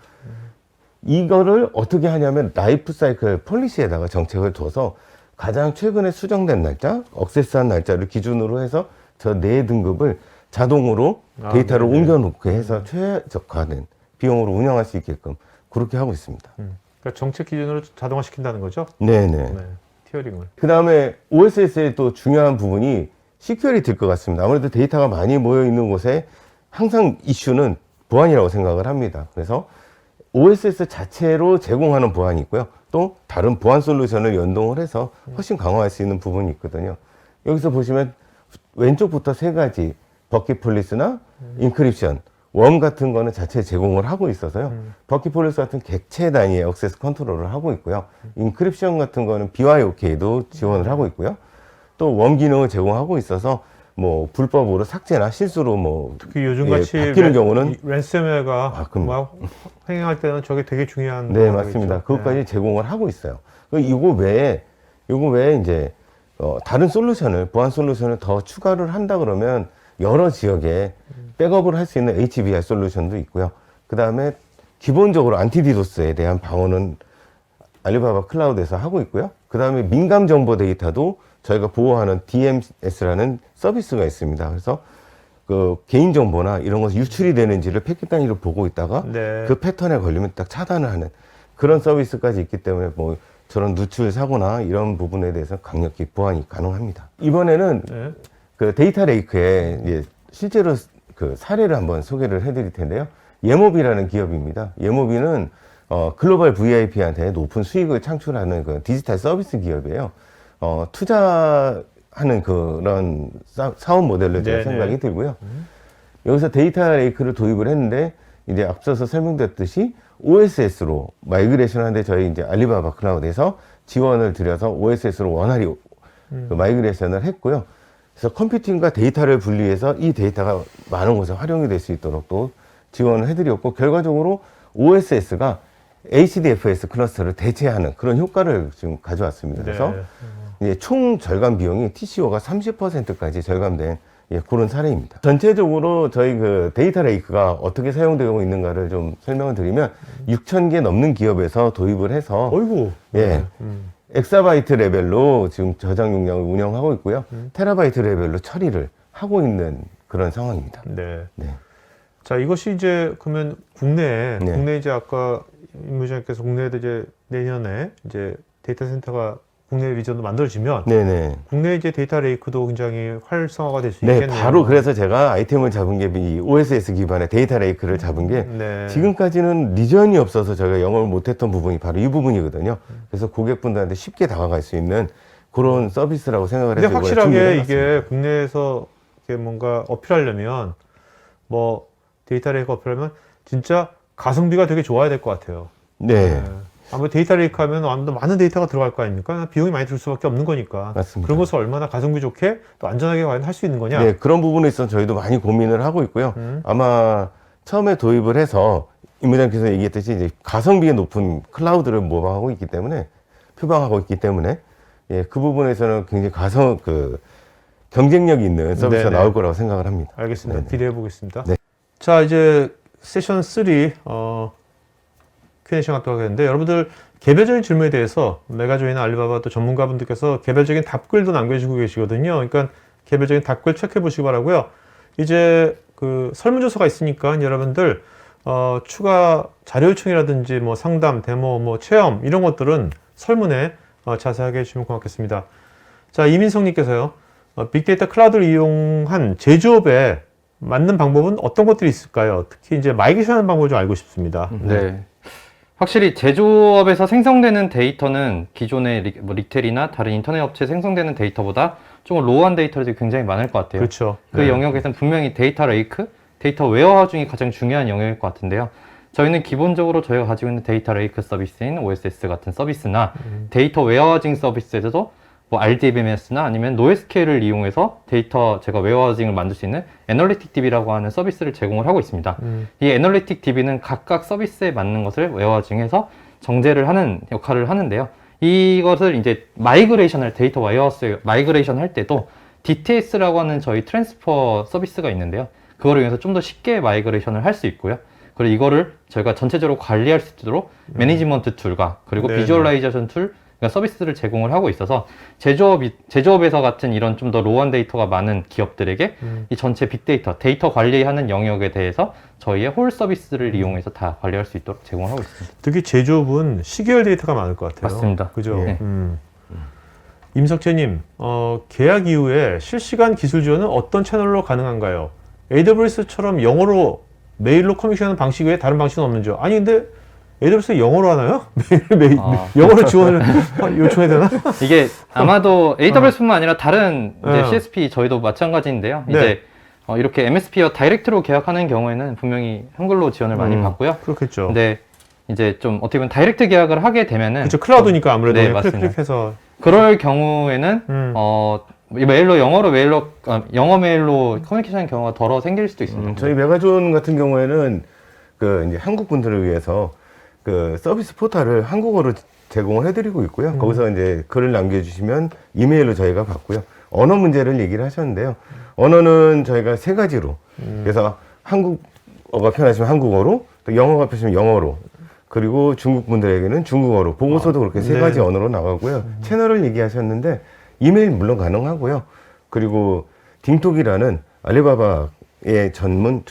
이거를 어떻게 하냐면 라이프 사이클 폴리시에다가 정책을 둬서 가장 최근에 수정된 날짜, 억세스한 날짜를 기준으로 해서 저 4등급을 자동으로 데이터를 옮겨놓게 해서 최적화된 비용으로 운영할 수 있게끔 그렇게 하고 있습니다. 그러니까 정책 기준으로 자동화시킨다는 거죠? 네네. 네. 티어링을. 그 다음에 OSS의 또 중요한 부분이 시큐리티일 것 같습니다. 아무래도 데이터가 많이 모여 있는 곳에 항상 이슈는 보안이라고 생각을 합니다. 그래서 OSS 자체로 제공하는 보안이 있고요. 또 다른 보안 솔루션을 연동을 해서 훨씬 강화할 수 있는 부분이 있거든요. 여기서 보시면 왼쪽부터 3가지 버킷폴리스나 인크립션, 웜 같은 거는 자체 제공을 하고 있어서요. 버킷폴리스 같은 객체 단위의 액세스 컨트롤을 하고 있고요. 인크립션 같은 거는 BYOK도 지원을 하고 있고요. 또 웜 기능을 제공하고 있어서 뭐 불법으로 삭제나 실수로 뭐 특히 요즘같이 바뀌는 경우는 랜섬웨어가 막 횡행할 때는 저게 되게 중요한 네, 맞습니다. 그것까지 제공을 하고 있어요. 이거 외에 이제 다른 솔루션을 보안 솔루션을 더 추가를 한다 그러면 여러 지역에 백업을 할 수 있는 HBR 솔루션도 있고요. 그 다음에 기본적으로 안티디도스에 대한 방어는 알리바바 클라우드에서 하고 있고요. 그 다음에 민감 정보 데이터도 저희가 보호하는 DMS라는 서비스가 있습니다. 그래서 그 개인 정보나 이런 것이 유출이 되는지를 패킷 단위로 보고 있다가 네. 그 패턴에 걸리면 딱 차단을 하는 그런 서비스까지 있기 때문에 뭐 저런 누출 사고나 이런 부분에 대해서 강력히 보완이 가능합니다. 이번에는 네. 그 데이터 레이크에 이제 실제로 그 사례를 한번 소개를 해드릴 텐데요. 예모비라는 기업입니다. 예모비는 글로벌 VIP한테 높은 수익을 창출하는 그 디지털 서비스 기업이에요. 투자하는 그런 사업 모델로 제가 생각이 들고요. 여기서 데이터 레이크를 도입을 했는데 이제 앞서서 설명드렸듯이 OSS로 마이그레이션 하는데 저희 이제 알리바바 클라우드에서 지원을 드려서 OSS로 원활히 그 마이그레이션을 했고요. 그래서 컴퓨팅과 데이터를 분리해서 이 데이터가 많은 곳에 활용이 될 수 있도록 또 지원을 해드렸고, 결과적으로 OSS가 HDFS 클러스터를 대체하는 그런 효과를 지금 가져왔습니다. 그래서 이제 총 절감 비용이 TCO가 30%까지 절감된 그런 사례입니다. 전체적으로 저희 그 데이터 레이크가 어떻게 사용되고 있는가를 좀 설명을 드리면 6,000개 넘는 기업에서 도입을 해서 어이구. 엑사바이트 레벨로 지금 저장 용량을 운영하고 있고요. 테라바이트 레벨로 처리를 하고 있는 그런 상황입니다. 네. 네. 자, 이것이 이제 그러면 국내에 네. 국내 이제 아까 임 부장님께서 국내에도 이제 내년에 이제 데이터 센터가 국내 리전도 만들어지면 네네. 국내 이제 데이터 레이크도 굉장히 활성화가 될 수 네, 있겠네요. 바로 그래서 제가 아이템을 잡은 게 이 OSS 기반의 데이터 레이크를 잡은 게 네. 지금까지는 리전이 없어서 저희가 영업을 못했던 부분이 바로 이 부분이거든요. 그래서 고객분들한테 쉽게 다가갈 수 있는 그런 서비스라고 생각을 근데 해서 이번에 확실하게 준비를 이게 해봤습니다. 국내에서 이렇게 뭔가 어필하려면 뭐 데이터 레이크 어필하려면 진짜 가성비가 되게 좋아야 될 것 같아요. 네, 아무래도 데이터 레이크 하면 아무래도 많은 데이터가 들어갈 거 아닙니까? 비용이 많이 들 수밖에 없는 거니까. 맞습니다. 그런 것을 얼마나 가성비 좋게 또 안전하게 과연 할 수 있는 거냐? 네, 그런 부분에 있어서 저희도 많이 고민을 하고 있고요. 아마 처음에 도입을 해서 임 부장께서 얘기했듯이 이제 가성비가 높은 클라우드를 모방하고 있기 때문에 표방하고 있기 때문에 그 부분에서는 굉장히 경쟁력 있는 서비스가 네네. 나올 거라고 생각을 합니다. 알겠습니다. 네네. 기대해 보겠습니다. 네. 자, 이제 세션 3 Q&A 시간 갖도록 하겠는데, 여러분들 개별적인 질문에 대해서 메가조이나 알리바바 또 전문가분들께서 개별적인 답글도 남겨주고 계시거든요. 그러니까 개별적인 답글 체크해 보시기 바라고요. 이제 그 설문조사가 있으니까 여러분들 추가 자료 요청이라든지 뭐 상담, 데모, 뭐 체험 이런 것들은 설문에 자세하게 해주시면 고맙겠습니다. 자, 이민성님께서요. 빅데이터 클라우드를 이용한 제조업에 맞는 방법은 어떤 것들이 있을까요? 특히 이제 마이그레이션하는 방법을 좀 알고 싶습니다. 네. 확실히 제조업에서 생성되는 데이터는 기존의 뭐 리텔이나 다른 인터넷 업체에 생성되는 데이터보다 조금 로우한 데이터들이 굉장히 많을 것 같아요. 그렇죠. 그 영역에서는 분명히 데이터 레이크, 데이터 웨어하우징이 가장 중요한 영역일 것 같은데요. 저희는 기본적으로 저희가 가지고 있는 데이터 레이크 서비스인 OSS 같은 서비스나 데이터 웨어하우징 서비스에서도 뭐 RDBMS나 아니면 노에스케일을 이용해서 데이터 제가 웨어하우징을 만들 수 있는 애널리틱 DB라고 하는 서비스를 제공을 하고 있습니다. 이 애널리틱 DB는 각각 서비스에 맞는 것을 웨어하우징해서 정제를 하는 역할을 하는데요. 이것을 이제 마이그레이션을 데이터 웨어하우스 마이그레이션 할 때도 DTS라고 하는 저희 트랜스퍼 서비스가 있는데요. 그거를 위해서 좀 더 쉽게 마이그레이션을 할 수 있고요. 그리고 이거를 저희가 전체적으로 관리할 수 있도록 매니지먼트 툴과 그리고 네네. 비주얼라이제이션 툴 그러니까 서비스를 제공을 하고 있어서 제조업에서 같은 이런 좀 더 로우한 데이터가 많은 기업들에게 이 전체 빅데이터, 데이터 관리하는 영역에 대해서 저희의 홀 서비스를 이용해서 다 관리할 수 있도록 제공을 하고 있습니다. 특히 제조업은 시계열 데이터가 많을 것 같아요. 맞습니다. 그죠? 예. 임석재님, 계약 이후에 실시간 기술 지원은 어떤 채널로 가능한가요? AWS처럼 영어로 메일로 커뮤니케이션하는 방식 외에 다른 방식은 없는지요? 아니 근데 AWS 영어로 하나요? 메일 영어로 지원을 요청해야 되나? 이게 아마도 AWS뿐만 아니라 다른 이제 어. CSP 저희도 마찬가지인데요. 네. 이제 이렇게 MSP와 다이렉트로 계약하는 경우에는 분명히 한글로 지원을 많이 받고요. 그렇겠죠. 근데 이제 좀 어떻게 보면 다이렉트 계약을 하게 되면은 그렇죠. 클라우드니까 아무래도 네, 그냥 맞습니다. 클릭해서 그럴 경우에는 메일로 영어 메일로 커뮤니케이션 경우가 덜어 생길 수도 있습니다. 저희 메가존 같은 경우에는 그 이제 한국 분들을 위해서 그 서비스 포털을 한국어로 제공을 해드리고 있고요. 거기서 이제 글을 남겨주시면 이메일로 저희가 받고요. 언어 문제를 얘기를 하셨는데요. 언어는 저희가 세 가지로. 그래서 한국어가 편하시면 한국어로, 또 영어가 편하시면 영어로, 그리고 중국 분들에게는 중국어로, 보고서도 그렇게 세 네. 가지 언어로 나가고요. 채널을 얘기하셨는데 이메일 물론 가능하고요. 그리고 딩톡이라는 알리바바의 전용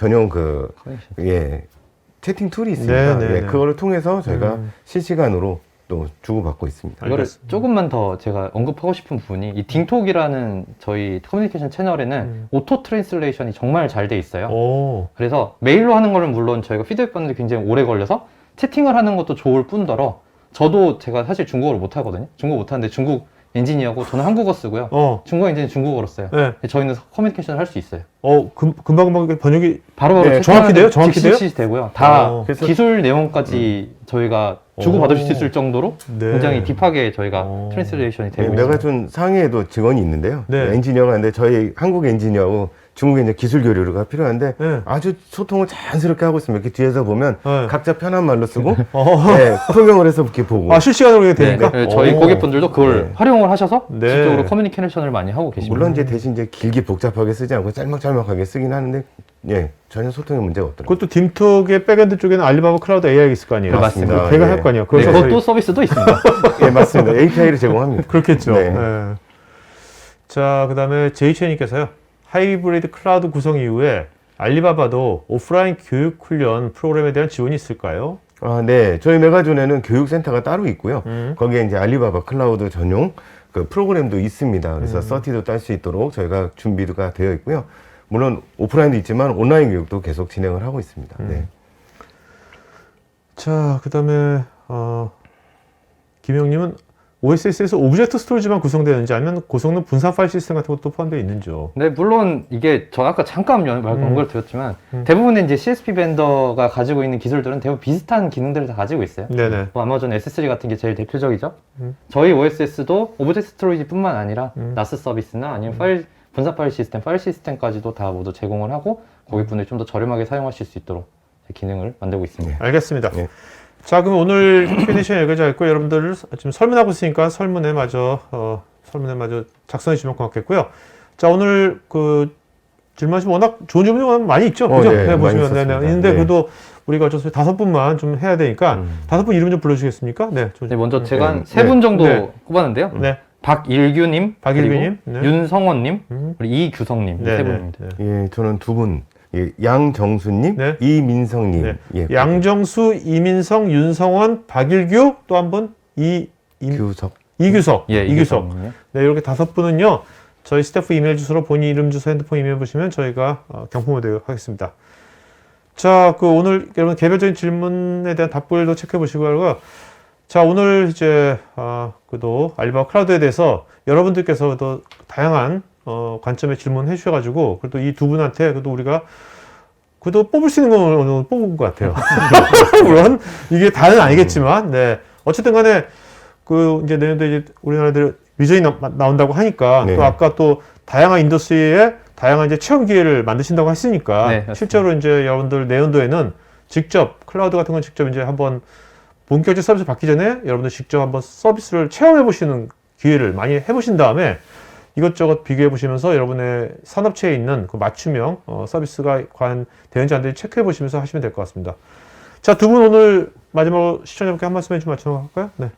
채팅 툴이 있습니다. 네, 네, 네. 그거를 통해서 저희가 실시간으로 또 주고받고 있습니다. 이거를 알겠습니다. 조금만 더 제가 언급하고 싶은 부분이 이 딩톡이라는 저희 커뮤니케이션 채널에는 오토 트랜슬레이션이 정말 잘 돼 있어요. 오. 그래서 메일로 하는 거는 물론 저희가 피드백 받는데 굉장히 오래 걸려서 채팅을 하는 것도 좋을 뿐더러 저도 제가 사실 중국어를 못 하거든요. 중국어 못 하는데 중국 엔지니어고 저는 한국어 쓰고요. 중국어 엔지니어 중국어로 써요. 네. 저희는 커뮤니케이션을 할 수 있어요. 금방 번역이 바로바로 네, 정확히 돼요? 정확히 돼요? 즉시 되고요. 다 그래서- 기술 내용까지 저희가 주고받을 수 있을 정도로 네. 굉장히 딥하게 저희가 트랜슬레이션이 되고 있습니다. 메가존 상해에도 직원이 있는데요. 네. 엔지니어가 있는데 저희 한국 엔지니어하고 중국 엔지니어 기술 교류가 필요한데 네. 아주 소통을 자연스럽게 하고 있습니다. 이렇게 뒤에서 보면 네. 각자 편한 말로 쓰고 어. 네, 통역을 해서 이렇게 보고 실시간으로 이게 네, 되니까? 네, 저희 오. 고객분들도 그걸 네. 활용을 하셔서 네. 직접으로 커뮤니케이션을 많이 하고 계십니다. 물론 이제 대신 이제 길게 복잡하게 쓰지 않고 짤막짤막하게 쓰긴 하는데 예, 전혀 소통에 문제가 없더라고요. 그것도 딤톡의 백엔드 쪽에는 알리바바 클라우드 AI가 있을 거 아니에요? 네, 맞습니다. 걔가 예. 할 거 아니에요? 네, 그래서 그것도 서비스도 있습니다. 예, 맞습니다. API를 제공합니다. 그렇겠죠. 네. 예. 자, 그 다음에 제이체님께서요. 하이브리드 클라우드 구성 이후에 알리바바도 오프라인 교육 훈련 프로그램에 대한 지원이 있을까요? 아, 네. 저희 메가존에는 교육센터가 따로 있고요. 음. 거기에 이제 알리바바 클라우드 전용 그 프로그램도 있습니다. 그래서 서티도 딸 수 있도록 저희가 준비가 되어 있고요. 물론 오프라인도 있지만 온라인 교육도 계속 진행을 하고 있습니다. 네. 자, 그 다음에 김영님은 OSS에서 오브젝트 스토리지만 구성되는지 아니면 고성능 분산 파일 시스템 같은 것도 포함되어 있는지요? 네, 물론 이게 저 아까 잠깐 언급을 드렸지만 대부분의 이제 CSP 벤더가 가지고 있는 기술들은 대부분 비슷한 기능들을 다 가지고 있어요. 네네. 뭐 아마존 S3 같은 게 제일 대표적이죠. 저희 OSS도 오브젝트 스토리지뿐만 아니라 나스 서비스나 아니면 분산 파일 시스템까지도 다 모두 제공을 하고 고객분들이 좀 더 저렴하게 사용하실 수 있도록 기능을 만들고 있습니다. 알겠습니다. 네. 자, 그럼 오늘 Q&A 시간 여기까지 했고 여러분들 지금 설문하고 있으니까 설문에 마저 작성해 주시면 고맙겠고요. 자, 오늘 그 질문하시면 워낙 좋은 질문이 많이 있죠. 그죠? 네, 많이 보시면 있었습니다. 있는데 네. 그래도 우리가 어쩔 5분만 좀 해야 되니까 5분 이름 좀 불러주시겠습니까? 네. 네, 먼저 제가 한 네. 3분 정도 네. 꼽았는데요. 네. 박일규님, 박일규님, 그리고 네. 윤성원님, 그리고 이규성님 네, 세 네, 분입니다. 네. 예, 저는 두 분. 예, 양정수님, 네. 이민성님. 네. 예, 양정수, 이민성, 윤성원, 박일규, 또 한 분 규석. 이규석. 예, 이규석. 이규성님요. 네, 이렇게 5분은요. 저희 스태프 이메일 주소로 본인 이름, 주소, 핸드폰 이메일 보시면 저희가 경품을 드리도록 하겠습니다. 자, 그 오늘 여러분 개별적인 질문에 대한 답글도 체크해 보시고요. 자, 오늘 이제 그도 알리바바 클라우드에 대해서 여러분들께서도 다양한 관점의 질문해 주셔가지고 그래도 이 두 분한테 그래도 우리가 그래도 뽑을 수 있는 건 어느 정도 뽑은 것 같아요. 물론 이게 다는 아니겠지만, 네. 어쨌든 간에 그 이제 내년도에 이제 우리나라들 위전이 나온다고 하니까 네. 또 아까 또 다양한 인더스트리에 다양한 이제 체험 기회를 만드신다고 했으니까 네, 맞습니다. 실제로 이제 여러분들 내년도에는 직접 클라우드 같은 건 직접 이제 한번 본격적인 서비스 받기 전에 여러분들 직접 한번 서비스를 체험해 보시는 기회를 많이 해보신 다음에 이것저것 비교해 보시면서 여러분의 산업체에 있는 그 맞춤형 서비스가 과연 되는지 안 되는지 체크해 보시면서 하시면 될 것 같습니다. 자, 두 분 오늘 마지막으로 시청자분께 한 말씀 해주면 마치도록 할까요? 네.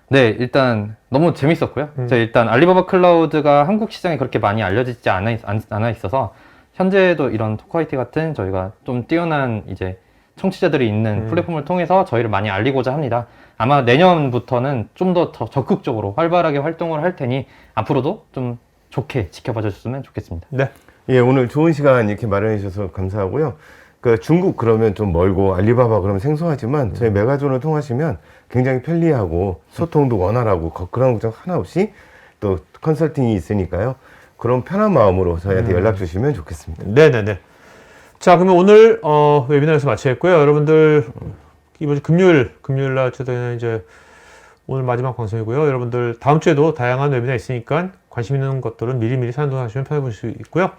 네, 일단 너무 재밌었고요. 제가 일단 알리바바 클라우드가 한국 시장에 그렇게 많이 알려지지 않아 있어서 현재도 이런 토크화이티 같은 저희가 좀 뛰어난 이제 청취자들이 있는 플랫폼을 통해서 저희를 많이 알리고자 합니다. 아마 내년부터는 좀 더 적극적으로 활발하게 활동을 할 테니 앞으로도 좀 좋게 지켜봐 주셨으면 좋겠습니다. 네. 예, 오늘 좋은 시간 이렇게 마련해 주셔서 감사하고요. 그 중국 그러면 좀 멀고 알리바바 그러면 생소하지만 저희 메가존을 통하시면 굉장히 편리하고 소통도 원활하고 그런 걱정 하나 없이 또 컨설팅이 있으니까요. 그런 편한 마음으로 저희한테 연락 주시면 좋겠습니다. 네네네. 자, 그러면 오늘 웨비나에서 마치겠고요. 여러분들 이번 주 금요일 날 어쨌든 이제 오늘 마지막 방송이고요. 여러분들 다음 주에도 다양한 웨비나 있으니까 관심 있는 것들은 미리미리 사용하시면 편해 보실 수 있고요.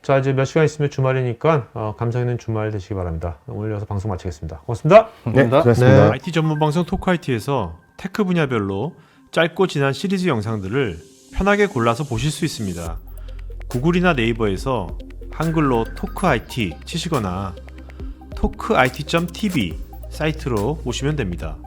자, 이제 몇 시간 있으면 주말이니까 감성 있는 주말 되시기 바랍니다. 오늘 여기서 방송 마치겠습니다. 고맙습니다. 네, 감사합니다. 수고하셨습니다. IT 전문 방송 토크IT에서 테크 분야별로 짧고 진한 시리즈 영상들을 편하게 골라서 보실 수 있습니다. 구글이나 네이버에서 한글로 토크 IT 치시거나 토크IT.tv 사이트로 오시면 됩니다.